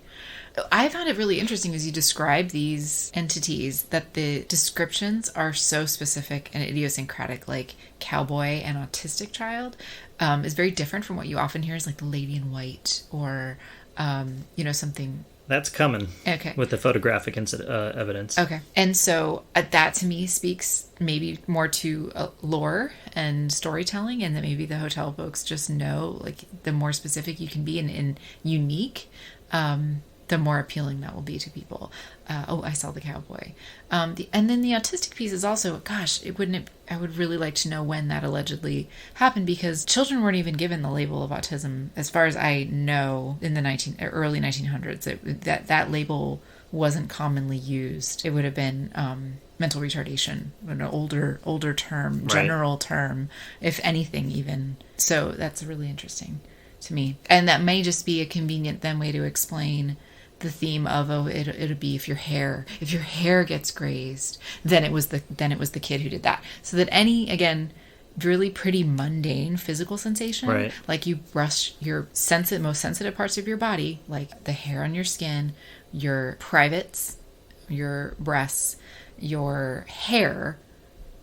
I found it really interesting as you describe these entities that the descriptions are so specific and idiosyncratic, like cowboy and autistic child is very different from what you often hear as like the lady in white or, something. That's coming. Okay. With the photographic evidence. Okay. And so that to me speaks maybe more to lore and storytelling, and that maybe the hotel folks just know, like, the more specific you can be and unique, the more appealing that will be to people. I saw the cowboy. And then the autistic piece is also, gosh, I would really like to know when that allegedly happened, because children weren't even given the label of autism, as far as I know, in the early 1900s. That label wasn't commonly used. It would have been mental retardation, an older term, general term, if anything even. So that's really interesting to me. And that may just be a convenient then way to explain the theme of, it'll be if your hair gets grazed, then it was the kid who did that. So that any, again, really pretty mundane physical sensation, right, like you brush your most sensitive parts of your body, like the hair on your skin, your privates, your breasts, your hair,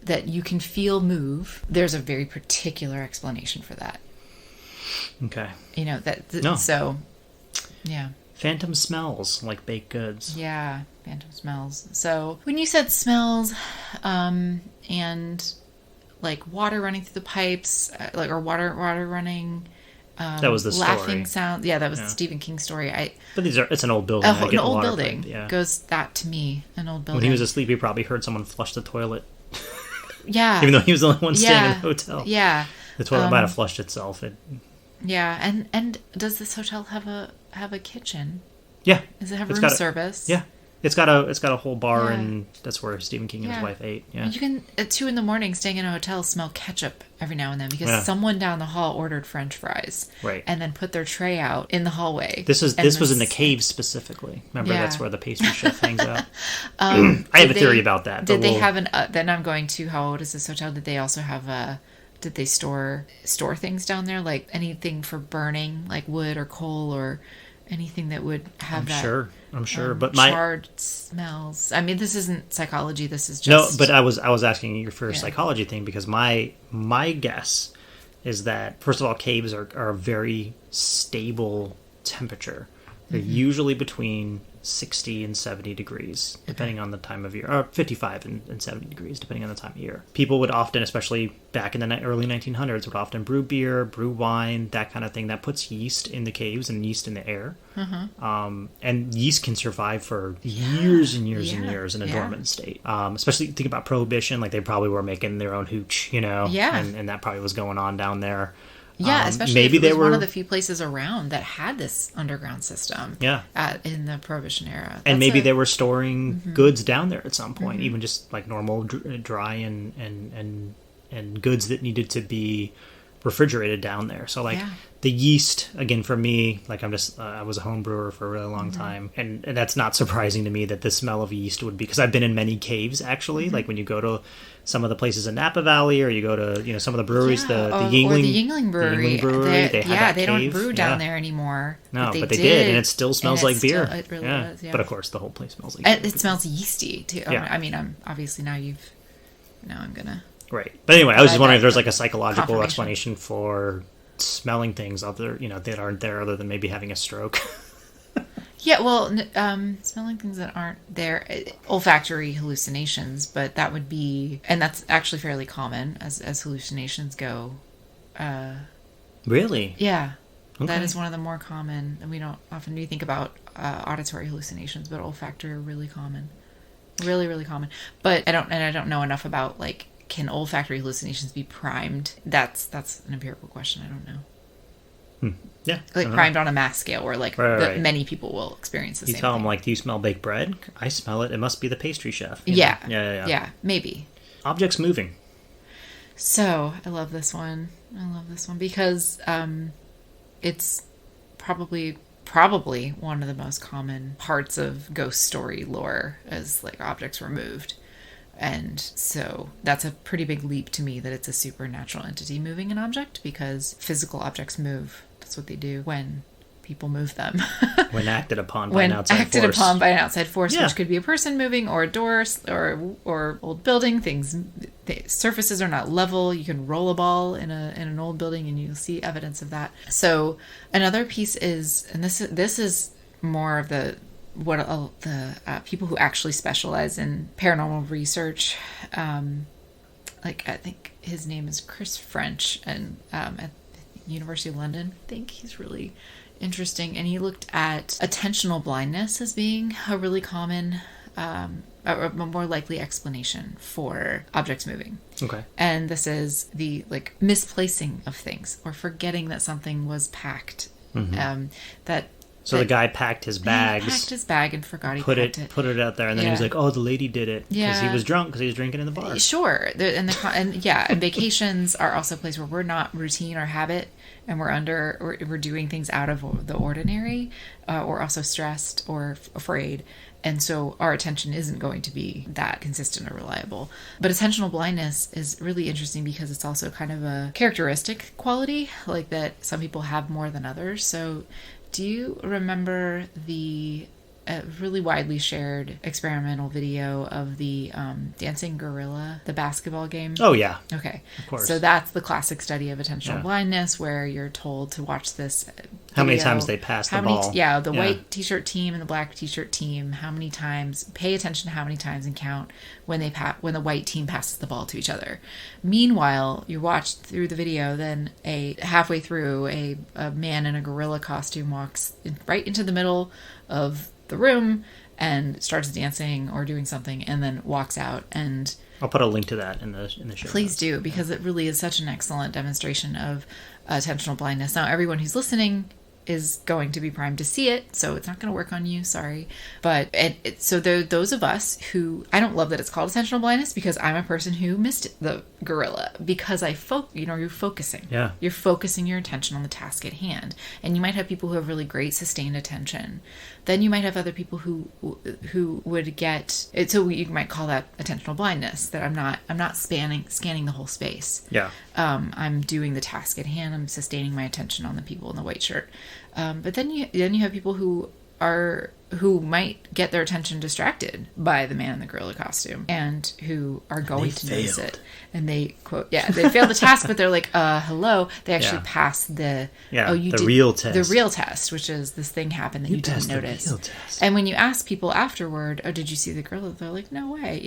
that you can feel move. There's a very particular explanation for that. Okay. So, yeah. Phantom smells, like baked goods. Yeah, phantom smells. So when you said smells, and like water running through the pipes, or water running, that was the laughing story. Sound. Yeah, that was Stephen King's story. But it's an old building. An old building goes that to me. An old building. When he was asleep, he probably heard someone flush the toilet. Yeah. Even though he was the only one staying in the hotel. Yeah. The toilet might have flushed itself. Yeah, and does this hotel have a kitchen? Yeah. Does it have room service? Yeah. It's got a whole bar, and that's where Stephen King and his wife ate. Yeah. You can, at 2 a.m, staying in a hotel, smell ketchup every now and then, because someone down the hall ordered French fries, right, and then put their tray out in the hallway. This was in the cave specifically. Remember, that's where the pastry chef hangs out. I have a theory about that. Did they have then I'm going to, how old is this hotel? Did they also have did they store things down there, like anything for burning, like wood or coal or anything that would have I'm sure, but charred smells. I mean, this isn't psychology. This is just no. But I was asking you for a psychology thing, because my guess is that, first of all, caves are a very stable temperature. They're usually between 60 and 70 degrees, depending on the time of year, or 55 and 70 degrees, depending on the time of year. People would often, especially back in the early 1900s, would often brew beer, brew wine, that kind of thing. That puts yeast in the caves and yeast in the air. And yeast can survive for years and years and years in a dormant state. Especially think about Prohibition, like they probably were making their own hooch, and that probably was going on down there. Yeah, especially maybe if it was one of the few places around that had this underground system. Yeah, in the Prohibition era, and maybe they were storing goods down there at some point, even just like normal dry and goods that needed to be refrigerated down there. So like the yeast, again, for me, like I was a home brewer for a really long time, and that's not surprising to me that the smell of yeast would be, because I've been in many caves actually. Like when you go to some of the places in Napa Valley, or you go to some of the breweries, the Yingling Brewery, they have that they cave. don't brew down there anymore. No, but they did, and it still smells like beer. It really does. Yeah. But of course, the whole place smells like beer. It smells yeasty too. Yeah. I mean, I'm obviously now I'm gonna. Right, but anyway, I was just wondering if there's like a psychological explanation for smelling things other, that aren't there, other than maybe having a stroke. Yeah, well, smelling things that aren't there, olfactory hallucinations, but that would be, and that's actually fairly common as hallucinations go. Really? Yeah. Okay. That is one of the more common, and we don't often think about auditory hallucinations, but olfactory are really common. Really, really common. But I don't know enough about, like, can olfactory hallucinations be primed? That's an empirical question. I don't know. Yeah. Like primed on a mass scale where like Right. many people will experience the You same tell thing. them, like, do you smell baked bread? I smell it. It must be the pastry chef. Yeah. Yeah. Maybe. Objects moving. So I love this one. Because it's probably one of the most common parts of ghost story lore, as like objects were moved. And so that's a pretty big leap to me that it's a supernatural entity moving an object, because physical objects move. That's what they do when people move them. When acted upon by an outside force. Yeah. Which could be a person moving, or a door, or old building. Surfaces are not level. You can roll a ball in an old building, and you'll see evidence of that. So another piece is, and this is more of the people who actually specialize in paranormal research. Like I think his name is Chris French, and at the University of London. I think he's really interesting, and he looked at attentional blindness as being a really common, a more likely explanation for objects moving. Okay. And this is the like misplacing of things, or forgetting that something was packed. So the guy packed his bags. He packed his bag and forgot he packed it. Put it out there, and then he was like, "Oh, the lady did it," because he was drunk because he was drinking in the bar. Sure, and vacations are also a place where we're not routine or habit, and we're doing things out of the ordinary, or also stressed or afraid, and so our attention isn't going to be that consistent or reliable. But attentional blindness is really interesting because it's also kind of a characteristic quality, like that some people have more than others. So do you remember the really widely shared experimental video of the dancing gorilla, the basketball game? Oh, yeah. Okay. Of course. So that's the classic study of attentional blindness, where you're told to watch this video. How many times they pass the ball. The white t-shirt team and the black t-shirt team, how many times, pay attention to how many times, and count when the white team passes the ball to each other. Meanwhile, you watch through the video, then halfway through, a man in a gorilla costume walks right into the middle of the room and starts dancing or doing something, and then walks out. And I'll put a link to that in the show. Please do, because it really is such an excellent demonstration of attentional blindness. Now, everyone who's listening is going to be primed to see it, so it's not going to work on you, sorry. But so there are those of us who, I don't love that it's called attentional blindness, because I'm a person who missed the gorilla, because you're focusing. Yeah. You're focusing your attention on the task at hand. And you might have people who have really great sustained attention. Then you might have other people who would get it. So you might call that attentional blindness, that I'm not scanning the whole space. Yeah. I'm doing the task at hand. I'm sustaining my attention on the people in the white shirt. But then you have people who might get their attention distracted by the man in the gorilla costume, and who are going to notice it. And they they failed the task, but they're like, hello. They actually passed the real test. The real test, which is this thing happened that you didn't notice. The real test. And when you ask people afterward, oh, did you see the gorilla? They're like, no way,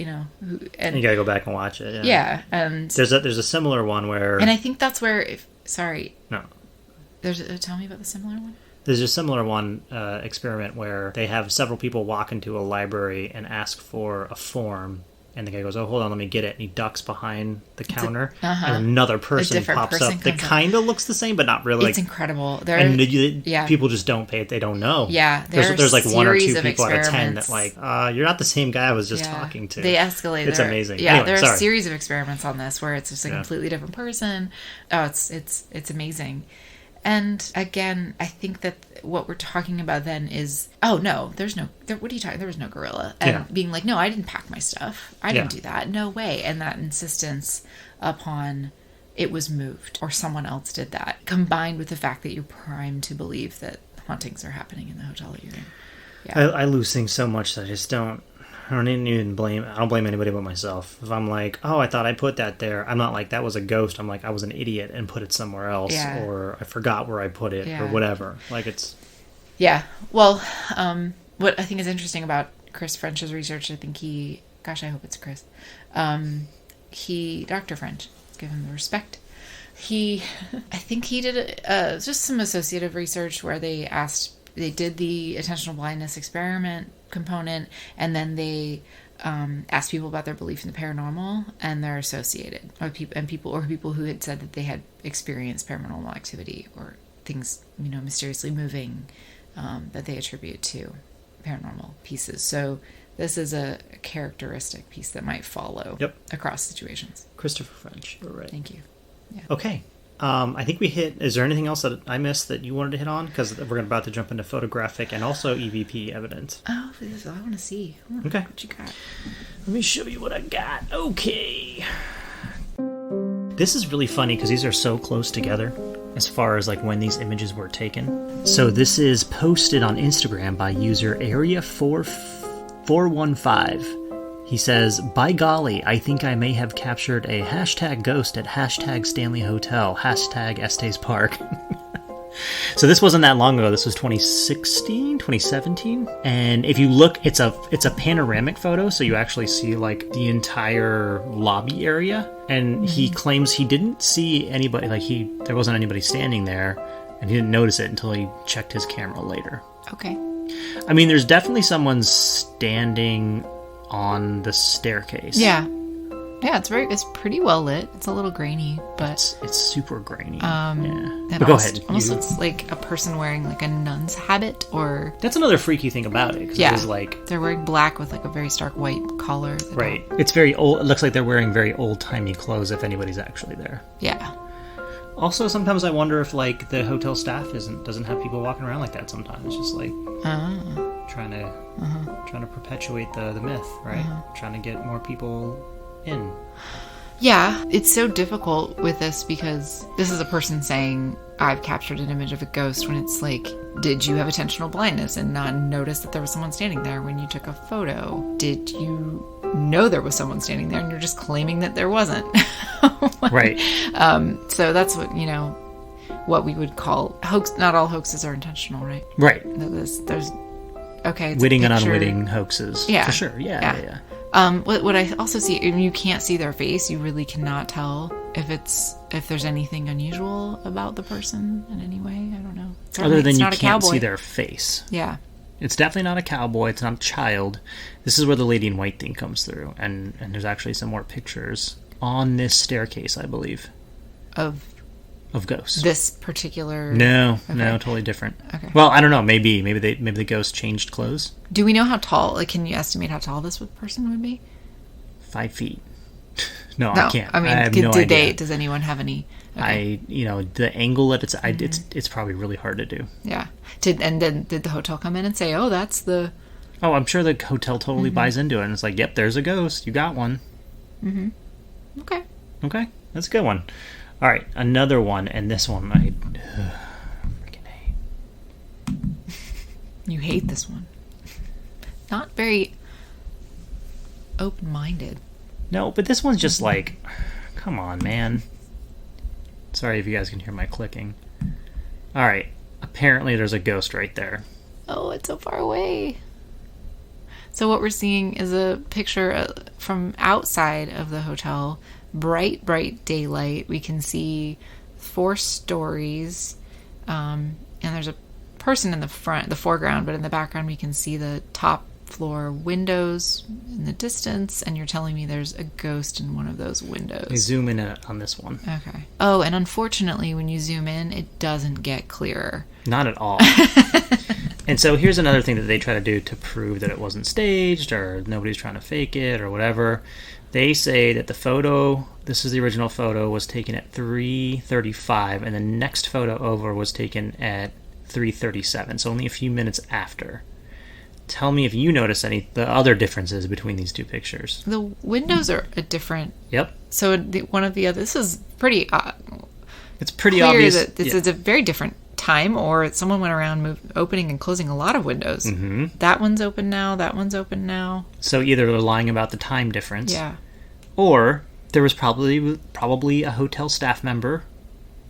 And you gotta go back and watch it. Yeah, and there's a similar one where, and I think that's where. Tell me about the similar one. There's a similar one experiment where they have several people walk into a library and ask for a form, and the guy goes, "Oh, hold on, let me get it." And he ducks behind the counter, and another person pops up that kind of looks the same, but not really. It's incredible. People just don't pay it; they don't know. Yeah, there's like one or two people out of 10 that like, you're not the same guy I was just talking to. They escalate. It's amazing. Yeah, anyway, there are a series of experiments on this where it's just a completely different person. Oh, it's amazing. And again, I think that what we're talking about then is, what are you talking? There was no gorilla. And being like, no, I didn't pack my stuff. I didn't do that. No way. And that insistence upon it was moved, or someone else did that, combined with the fact that you're primed to believe that hauntings are happening in the hotel that you're in. Yeah. I lose things so much that I don't blame anybody but myself. If I'm like, oh, I thought I put that there, I'm not like, that was a ghost. I'm like, I was an idiot and put it somewhere else, or I forgot where I put it, or whatever. Like, it's... Yeah. Well, what I think is interesting about Chris French's research, I hope it's Chris. Dr. French, give him the respect. I think he did just some associative research where they did the attentional blindness experiment component, and then they asked people about their belief in the paranormal, and they're associated, or people who had said that they had experienced paranormal activity or things, mysteriously moving that they attribute to paranormal pieces. So this is a characteristic piece that might follow across situations. Christopher French. You're right. Thank you. Yeah. Okay. I think we hit... Is there anything else that I missed that you wanted to hit on? Because we're about to jump into photographic and also EVP evidence. Oh, this I want to see. Okay. What you got? Let me show you what I got. Okay. This is really funny because these are so close together as far as like when these images were taken. So this is posted on Instagram by user Area415. He says, "By golly, I think I may have captured a hashtag ghost at hashtag Stanley Hotel, hashtag Estes Park." So this wasn't that long ago. This was 2016, 2017. And if you look, it's a panoramic photo, so you actually see like the entire lobby area. And he claims he didn't see anybody, there wasn't anybody standing there, and he didn't notice it until he checked his camera later. Okay. I mean, there's definitely someone standing on the staircase. Yeah, it's pretty well lit. It's a little grainy, but it's super grainy. And but go ahead. Almost looks like a person wearing like a nun's habit, or that's another freaky thing about it. Cause it was like they're wearing black with like a very stark white collar. Right. It's very old. It looks like they're wearing very old timey clothes if anybody's actually there. Yeah. Also, sometimes I wonder if like the hotel staff doesn't have people walking around like that. Sometimes, just like trying to perpetuate the myth, right? Trying to get more people in. Yeah, it's so difficult with this because this is a person saying, "I've captured an image of a ghost," when it's like, did you have attentional blindness and not notice that there was someone standing there when you took a photo? Did you know there was someone standing there and you're just claiming that there wasn't? Right. So that's what we would call hoax. Not all hoaxes are intentional, right? Right. There's witting and unwitting hoaxes. Yeah. For sure. Yeah. What I also see, you can't see their face. You really cannot tell if there's anything unusual about the person in any way. I don't know. Other than you can't see their face. Yeah. It's definitely not a cowboy. It's not a child. This is where the lady in white thing comes through. And there's actually some more pictures on this staircase, I believe. Of ghosts. This particular... No, totally different. Okay. Well, I don't know. Maybe the ghost changed clothes. Do we know how tall? Like, can you estimate how tall this person would be? 5 feet. No, I can't. I mean, I have no idea. Does anyone have any? Okay. The angle that it's probably really hard to do. Yeah. Did the hotel come in and say, "Oh, that's the"? Oh, I'm sure the hotel totally buys into it, and it's like, "Yep, there's a ghost. You got one." Mm-hmm. Okay. That's a good one. All right, another one, and this one I freaking hate. You hate this one. Not very open-minded. No, but this one's just like, come on, man. Sorry if you guys can hear my clicking. All right, apparently there's a ghost right there. Oh, it's so far away. So what we're seeing is a picture from outside of the hotel. Bright daylight. We can see 4 stories, and there's a person in the foreground, but in the background we can see the top floor windows in the distance, and you're telling me there's a ghost in one of those windows. You zoom in on this one. Okay. Oh, and unfortunately when you zoom in, it doesn't get clearer. Not at all. And so here's another thing that they try to do to prove that it wasn't staged or nobody's trying to fake it or whatever. They say that the photo, this is the original photo, was taken at 3:35, and the next photo over was taken at 3:37, so only a few minutes after. Tell me if you notice the other differences between these two pictures. The windows are a different... Yep. So one of the other... This is pretty... it's pretty obvious that this is a very different time, or someone went around opening and closing a lot of windows. Mm-hmm. That one's open now, that one's open now. So either they're lying about the time difference, yeah, or there was probably a hotel staff member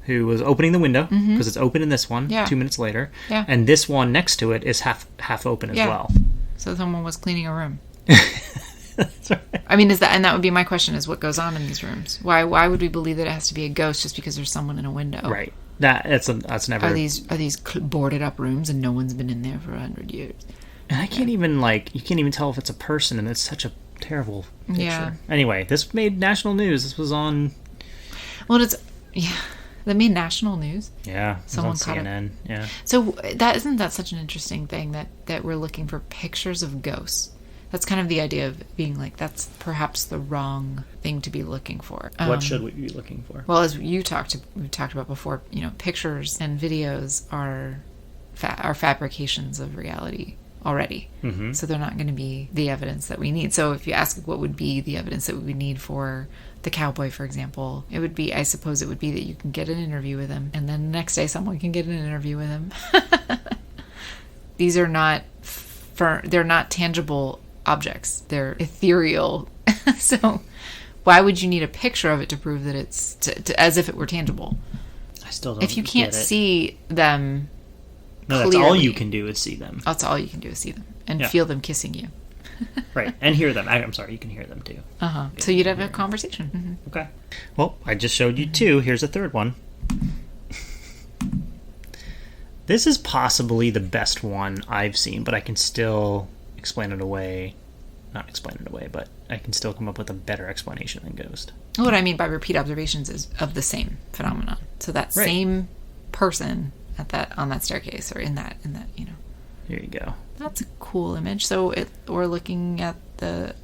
who was opening the window, because it's open in this one, 2 minutes later, and this one next to it is half open as well. So someone was cleaning a room. That's right. I mean, that would be my question: is what goes on in these rooms? Why would we believe that it has to be a ghost just because there's someone in a window? Right. That's never. Are these boarded up rooms and no one's been in there for 100 years? And I can't even you can't even tell if it's a person, and it's such a terrible picture. Yeah. Anyway, this made national news. This was on. Well, That made national news. Yeah, Someone on caught CNN. Yeah. So isn't that such an interesting thing that we're looking for pictures of ghosts? That's kind of the idea of being like, that's perhaps the wrong thing to be looking for. What should we be looking for? Well, as we talked about before, pictures and videos are fabrications of reality already. Mm-hmm. So they're not going to be the evidence that we need. So if you ask what would be the evidence that we would need for the cowboy, for example, I suppose it would be that you can get an interview with him, and then the next day someone can get an interview with him. These are not they're not tangible objects. They're ethereal. So why would you need a picture of it to prove that it's as if it were tangible? I still don't. If you can't see them, no, that's all you can do is see them. That's all you can do is see them and feel them kissing you. Right, and hear them. I'm sorry, you can hear them too. So you'd have a conversation. Mm-hmm. Okay. Well, I just showed you two. Here's a third one. This is possibly the best one I've seen, but I can still explain it away. Not explain it away, but I can still come up with a better explanation than ghost. What I mean by repeat observations is of the same phenomenon. So that same person on that staircase or in that. Here you go. That's a cool image. So we're looking at the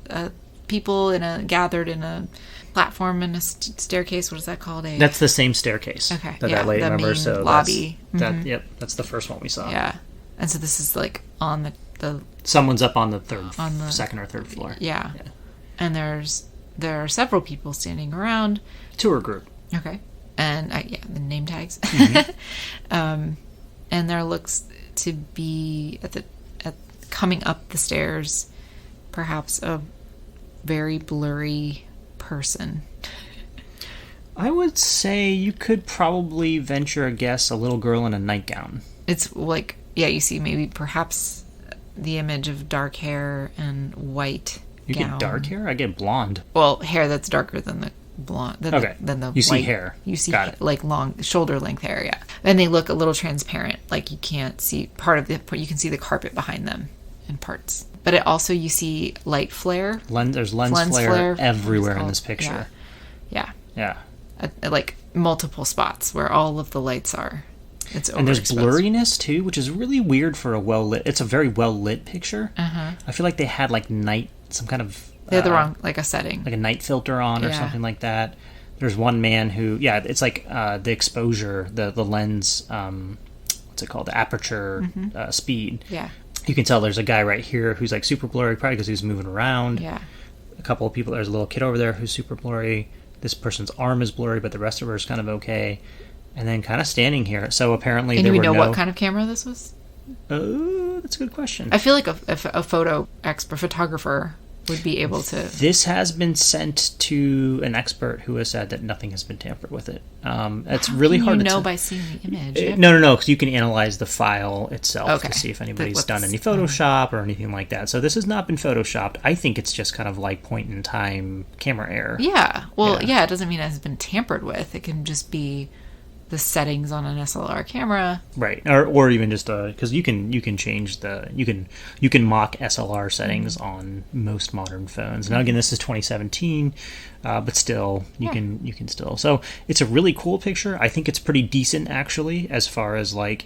people gathered in a platform in a staircase. What is that called? That's the same staircase. Okay. That lady, the remember? main So lobby. That's the first one we saw. Yeah. And so this is like on the someone's up on the second or third floor. Yeah. And there are several people standing around. Tour group. Okay. And the name tags. Mm-hmm. And there looks to be at coming up the stairs, perhaps a very blurry person. I would say you could probably venture a guess a little girl in a nightgown. It's like, you see maybe perhaps the image of dark hair and white You gown. get dark hair? I get blonde. Well, hair that's darker than the blonde. Than the you see white, hair. You see Got it. like long shoulder length hair, yeah. And they look a little transparent, like you can't see you can see the carpet behind them in parts. But it also, you see light flare. There's lens flare everywhere in this picture. Yeah. Yeah. Like multiple spots where all of the lights are. And there's blurriness too, which is really weird for it's a very well lit picture. I feel like they had like some kind of they had the wrong, like a setting, like a night filter on or something like that. There's one man who, it's like the exposure, the lens, what's it called, the aperture speed. Yeah. You can tell there's a guy right here who's like super blurry, probably because he's moving around. Yeah. A couple of people, there's a little kid over there who's super blurry. This person's arm is blurry, but the rest of her is kind of okay. And then kind of standing here. So apparently do we know what kind of camera this was? Oh, that's a good question. I feel like a photo expert, photographer would be able to... This has been sent to an expert who has said that nothing has been tampered with it. It's really hard to... by seeing the image? No, because you can analyze the file itself to see if anybody's done any Photoshop or anything like that. So this has not been Photoshopped. I think it's just kind of like point-in-time camera error. Yeah. Well, it doesn't mean it has been tampered with. It can just be the settings on an SLR camera, right? Or even just because you can change you can mock SLR settings on most modern phones. Now again, this is 2017, but still you can still. So it's a really cool picture. I think it's pretty decent actually, as far as like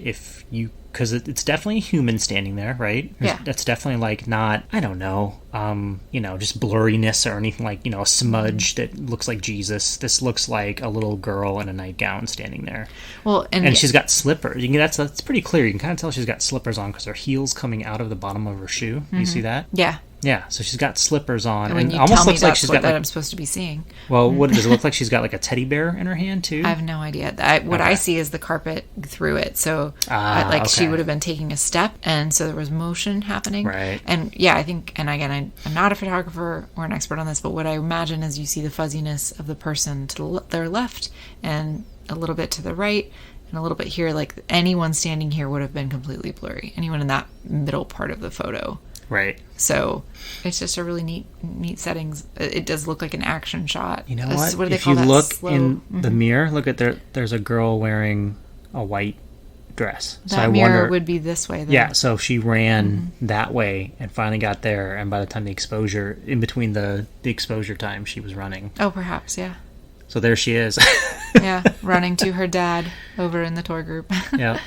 because it's definitely a human standing there, right? That's definitely like not, I don't know, just blurriness or anything like, a smudge that looks like Jesus. This looks like a little girl in a nightgown standing there. Well, and she's got slippers. That's pretty clear. You can kind of tell she's got slippers on because her heel's coming out of the bottom of her shoe. You see that? Yeah. Yeah, so she's got slippers on, and it almost looks like she's got that I'm supposed to be seeing. Well, what does it look like? She's got like a teddy bear in her hand too. I have no idea. What I see is the carpet through it. So, she would have been taking a step, and so there was motion happening. Right. And I think, and again, I'm not a photographer or an expert on this, but what I imagine is you see the fuzziness of the person to their left, and a little bit to the right, and a little bit here. Like anyone standing here would have been completely blurry. Anyone in that middle part of the photo. Right. So it's just a really neat settings. It does look like an action shot. You know what? What do they if call you that? Look in the mirror, look at there's a girl wearing a white dress. That so mirror would be this way then. Yeah, so she ran that way and finally got there, and by the time in between the exposure time, she was running. Oh, perhaps, yeah. So there she is. Yeah, running to her dad over in the tour group. Yeah.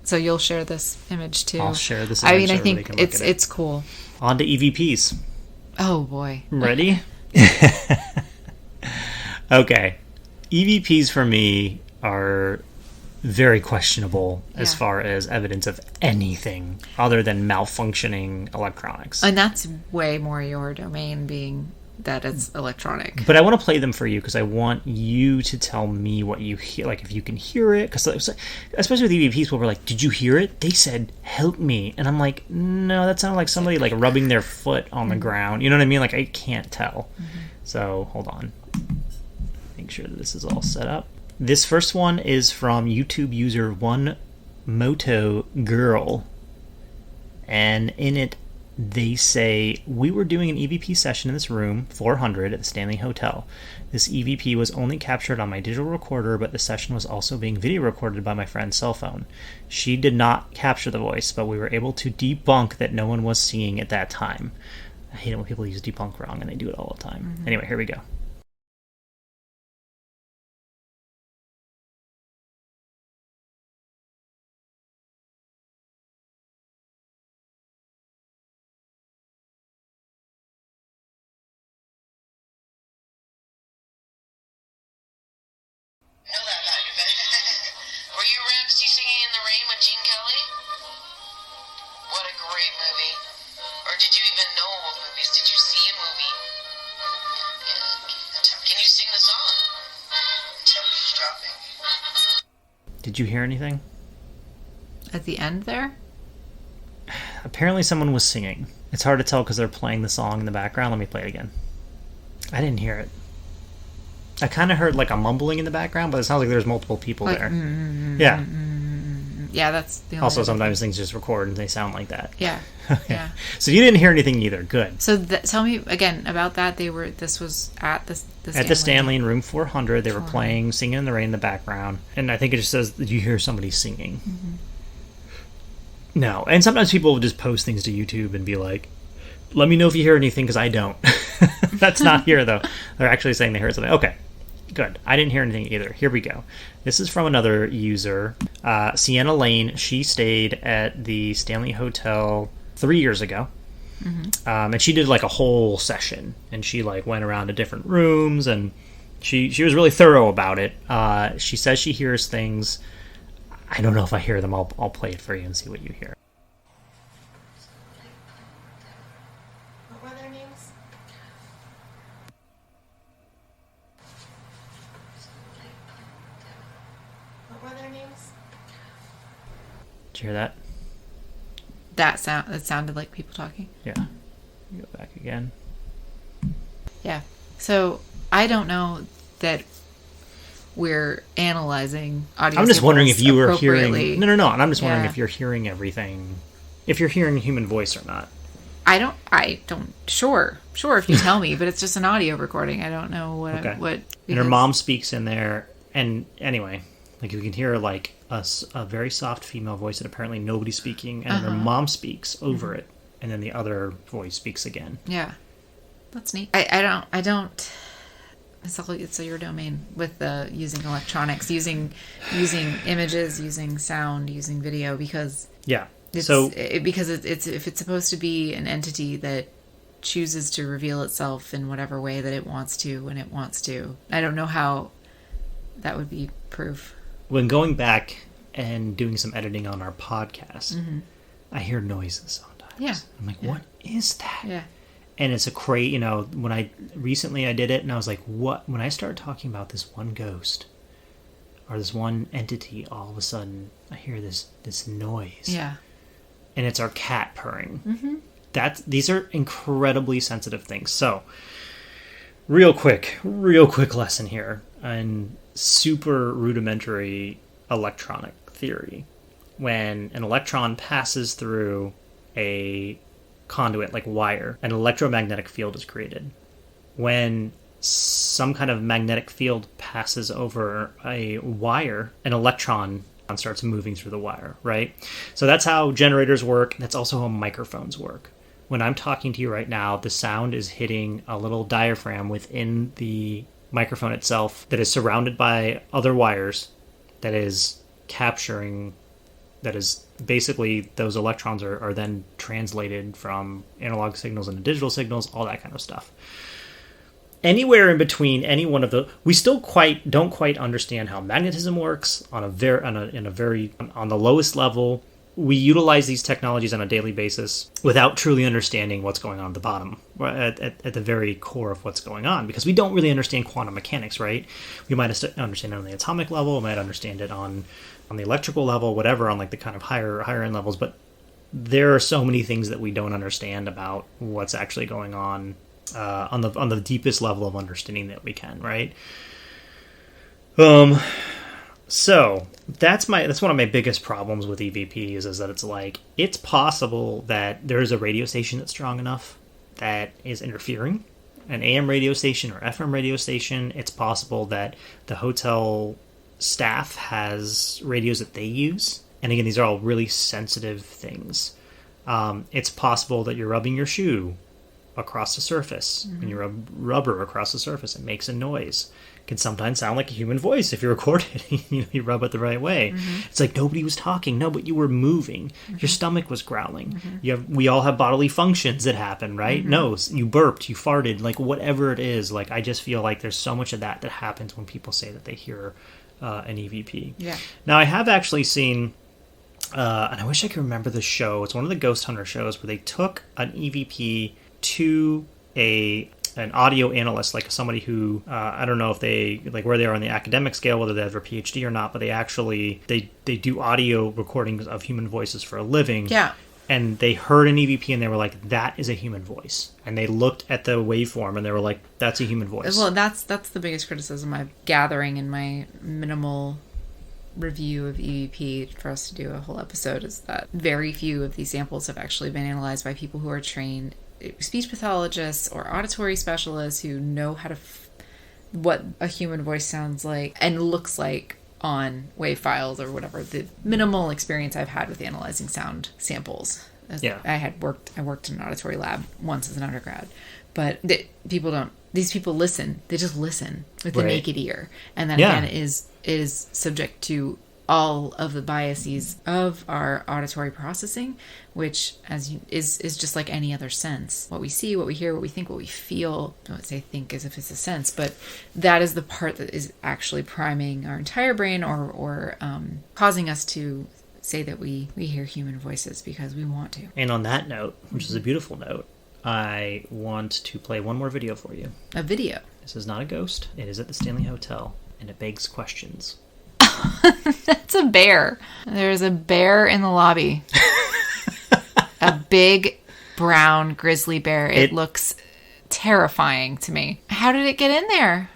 So you'll share this image too. I'll share this image. I mean, so I everybody think can look at it. it's cool. On to EVPs. Oh boy. Ready? Okay. EVPs for me are very questionable as far as evidence of anything other than malfunctioning electronics. And that's way more your domain, being that it's electronic. But I want to play them for you because I want you to tell me what you hear, like if you can hear it. Because especially with EVPs, people were like, "Did you hear it?" They said, "Help me," and I'm like, "No, that sounded like somebody like rubbing their foot on the ground." You know what I mean? Like I can't tell. So hold on. Make sure that this is all set up. This first one is from YouTube user One Moto Girl, and in it they say, "We were doing an EVP session in this room 400 at the Stanley Hotel. This EVP was only captured on my digital recorder, but the session was also being video recorded by my friend's cell phone. She did not capture the voice, but we were able to debunk that no one was singing at that time." I hate it when people use debunk wrong, and they do it all the time. Anyway, here we go. Know that about you, but were you around to see Singing in the Rain with Gene Kelly? What a great movie. Or did you even know of movies? Did you see a movie? And can you sing the song? Temperature's dropping. Did you hear anything? At the end there? Apparently someone was singing. It's hard to tell because they're playing the song in the background. Let me play it again. I didn't hear it. I kind of heard like a mumbling in the background, but it sounds like there's multiple people Like, there. Yeah. Yeah, that's the only Also, other sometimes things just record and they sound like that. Yeah. Okay. Yeah. So you didn't hear anything either. Good. So tell me again about that. This was at the Stanley. At the Stanley in room 400, they were playing Singing in the Rain in the background. And I think it just says that you hear somebody singing. No. And sometimes people will just post things to YouTube and be like, "Let me know if you hear anything," because I don't. That's not here, though. They're actually saying they heard something. Okay. Good. I didn't hear anything either. Here we go. This is from another user, Sienna Lane. She stayed at the Stanley Hotel 3 years ago. And she did like a whole session, and she like went around to different rooms, and she was really thorough about it. She says she hears things. I don't know if I hear them. I'll play it for you and see what you hear. What were their names? What were their names? Did you hear that? It sounded like people talking. Yeah. Go back again. Yeah. So I don't know that we're analyzing audio. I'm just wondering if you were appropriately. hearing. No. And I'm just wondering Yeah. if you're hearing everything. If you're hearing human voice or not. I don't. Sure. If you tell me, but it's just an audio recording. I don't know what. Okay. What. And her because- mom speaks in there, and anyway, like you can hear like a very soft female voice that apparently nobody's speaking, and then her mom speaks over it, and then the other voice speaks again. Yeah, that's neat. I don't. It's your domain with the using electronics, using images, using sound, using video, because Yeah. it's if it's supposed to be an entity that chooses to reveal itself in whatever way that it wants to when it wants to. I don't know how that would be proof. When going back and doing some editing on our podcast, I hear noises sometimes. Yeah. I'm like, what is that? Yeah. And it's a crate, when I did it, and I was like, what? When I started talking about this one ghost or this one entity, all of a sudden I hear this noise. Yeah. And it's our cat purring. These are incredibly sensitive things. So, real quick lesson here on super rudimentary electronic theory. When an electron passes through a conduit like wire, an electromagnetic field is created. When some kind of magnetic field passes over a wire, an electron starts moving through the wire, right? So that's how generators work. That's also how microphones work. When I'm talking to you right now, the sound is hitting a little diaphragm within the microphone itself that is surrounded by other wires that is capturing, that is basically those electrons are then translated from analog signals into digital signals, all that kind of stuff. Anywhere in between any one of the, we still don't quite understand how magnetism works on the lowest level. We utilize these technologies on a daily basis without truly understanding what's going on at the bottom, at the very core of what's going on, because we don't really understand quantum mechanics, right? We might understand it on the atomic level, we might understand it on the electrical level, whatever, on like the kind of higher end levels, but there are so many things that we don't understand about what's actually going on the deepest level of understanding that we can, right? So that's one of my biggest problems with EVPs, is that it's like, it's possible that there's a radio station that's strong enough that is interfering, an AM radio station or FM radio station. It's possible that the hotel staff has radios that they use, and again, these are all really sensitive things. It's possible that you're rubbing your shoe across the surface. When you rub rubber across the surface, it makes a noise. It can sometimes sound like a human voice if you record it. You rub it the right way. It's like nobody was talking. No, but you were moving. Your stomach was growling. We all have bodily functions that happen, right? No, you burped, you farted, like whatever it is. Like, I just feel like there's so much of that happens when people say that they hear an EVP. Yeah. Now, I have actually seen, and I wish I could remember the show. It's one of the ghost hunter shows where they took an EVP to an audio analyst, like somebody who I don't know if they, like, where they are on the academic scale, whether they have a PhD or not, but they actually they do audio recordings of human voices for a living. Yeah. And they heard an EVP and they were like, that is a human voice. And they looked at the waveform and they were like, that's a human voice. Well, that's the biggest criticism I'm gathering in my minimal review of EVP for us to do a whole episode, is that very few of these samples have actually been analyzed by people who are trained speech pathologists or auditory specialists who know how to what a human voice sounds like and looks like on wave files or whatever. The minimal experience I've had with analyzing sound samples. I worked in an auditory lab once as an undergrad, but these people listen. They just listen with the naked ear, and that again is subject to all of the biases of our auditory processing, which is just like any other sense. What we see, what we hear, what we think, what we feel. I don't say think as if it's a sense, but that is the part that is actually priming our entire brain or causing us to say that we hear human voices because we want to. And on that note, which is a beautiful note, I want to play one more video for you. A video? This is not a ghost. It is at the Stanley Hotel, and it begs questions. That's a bear. There's a bear in the lobby. A big brown grizzly bear. It looks terrifying to me. How did it get in there?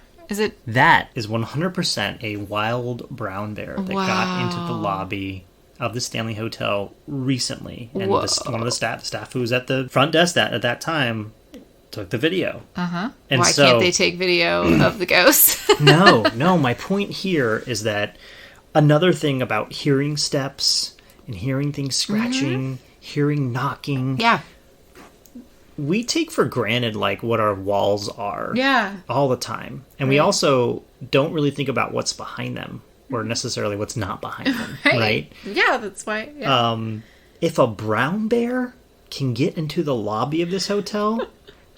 That is 100% a wild brown bear that got into the lobby of the Stanley Hotel recently. And one of the staff who was at the front desk at that time took the video. And why can't they take video of the ghost? No. My point here is that another thing about hearing steps and hearing things scratching, hearing knocking. Yeah. We take for granted like what our walls are. Yeah. All the time. And we also don't really think about what's behind them or necessarily what's not behind them. Right? Yeah, that's why. Yeah. If a brown bear can get into the lobby of this hotel,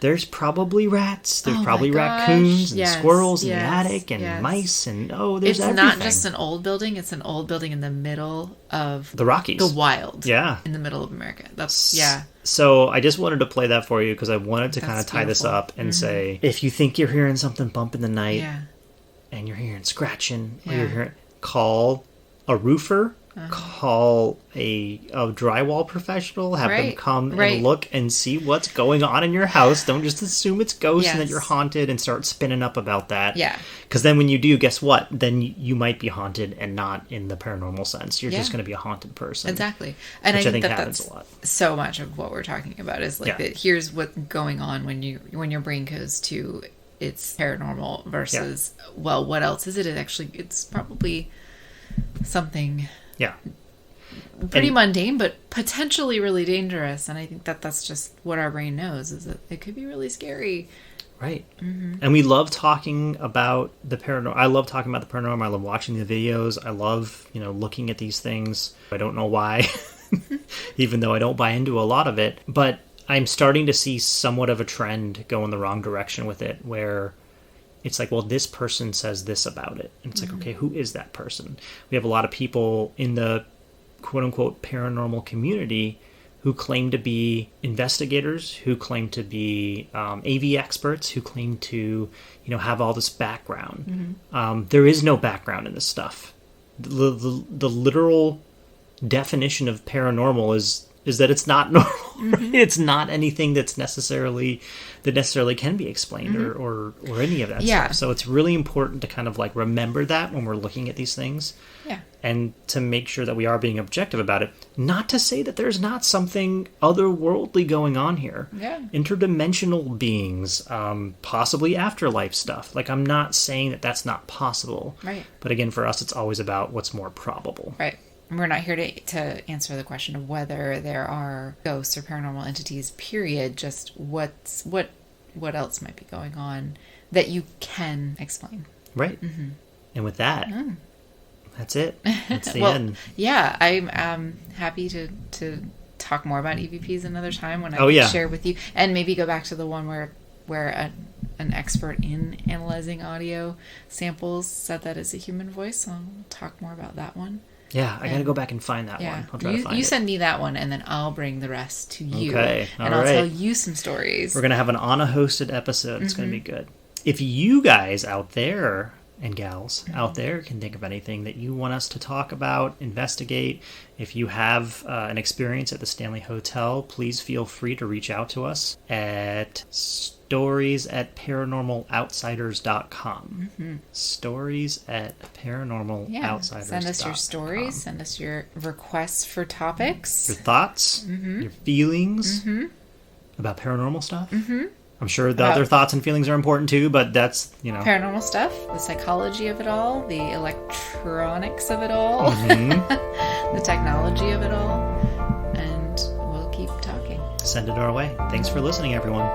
there's probably rats. There's probably raccoons and squirrels in the attic and mice and there's everything. It's not just an old building. It's an old building in the middle of the Rockies, the wild. Yeah, in the middle of America. So I just wanted to play that for you because I wanted to kind of tie this up and say, if you think you're hearing something bump in the night and you're hearing scratching, or you're hearing, call a roofer. Call a drywall professional, have them come and look and see what's going on in your house. Don't just assume it's ghosts and that you're haunted and start spinning up about that. Yeah. Because then when you do, guess what? Then you might be haunted and not in the paranormal sense. You're just going to be a haunted person. Exactly. And I think happens a lot. So much of what we're talking about is like that here's what's going on when your brain goes to it's paranormal versus, well, what else is it? It's probably something... Yeah. Pretty mundane, but potentially really dangerous. And I think that's just what our brain knows, is that it could be really scary Right. And we love talking about the paranormal. I love talking about the paranormal. I love watching the videos. I love, looking at these things. I don't know why, even though I don't buy into a lot of it. But I'm starting to see somewhat of a trend go in the wrong direction with it, where it's like, well, this person says this about it. And it's like, okay, who is that person? We have a lot of people in the quote-unquote paranormal community who claim to be investigators, who claim to be AV experts, who claim to, have all this background. There is no background in this stuff. The literal definition of paranormal is that it's not normal. Right? It's not anything that necessarily can be explained or any of that stuff. So it's really important to kind of like remember that when we're looking at these things. Yeah. And to make sure that we are being objective about it. Not to say that there's not something otherworldly going on here. Yeah. Interdimensional beings, possibly afterlife stuff. Like, I'm not saying that that's not possible. Right. But again, for us, it's always about what's more probable. Right. We're not here to answer the question of whether there are ghosts or paranormal entities, period. Just what else might be going on that you can explain. Right. And with that, that's it. That's the well, end. Yeah, I'm happy to talk more about EVPs another time when I can share with you. And maybe go back to the one where an expert in analyzing audio samples said that is a human voice. So I'll talk more about that one. Yeah, I got to go back and find that one. I'll try to find it. You send me that one, and then I'll bring the rest to you. Okay, and I'll tell you some stories. We're going to have an Onna-hosted episode. It's going to be good. If you guys out there, and gals out there, can think of anything that you want us to talk about, investigate, if you have an experience at the Stanley Hotel, please feel free to reach out to us at stories@paranormaloutsiders.com. Stories@paranormaloutsiders.com. Send us your stories. Send us your requests for topics. Your thoughts, your feelings about paranormal stuff. I'm sure the other thoughts and feelings are important too, but that's, paranormal stuff, the psychology of it all, the electronics of it all, the technology of it all, and we'll keep talking. Send it our way. Thanks for listening, everyone.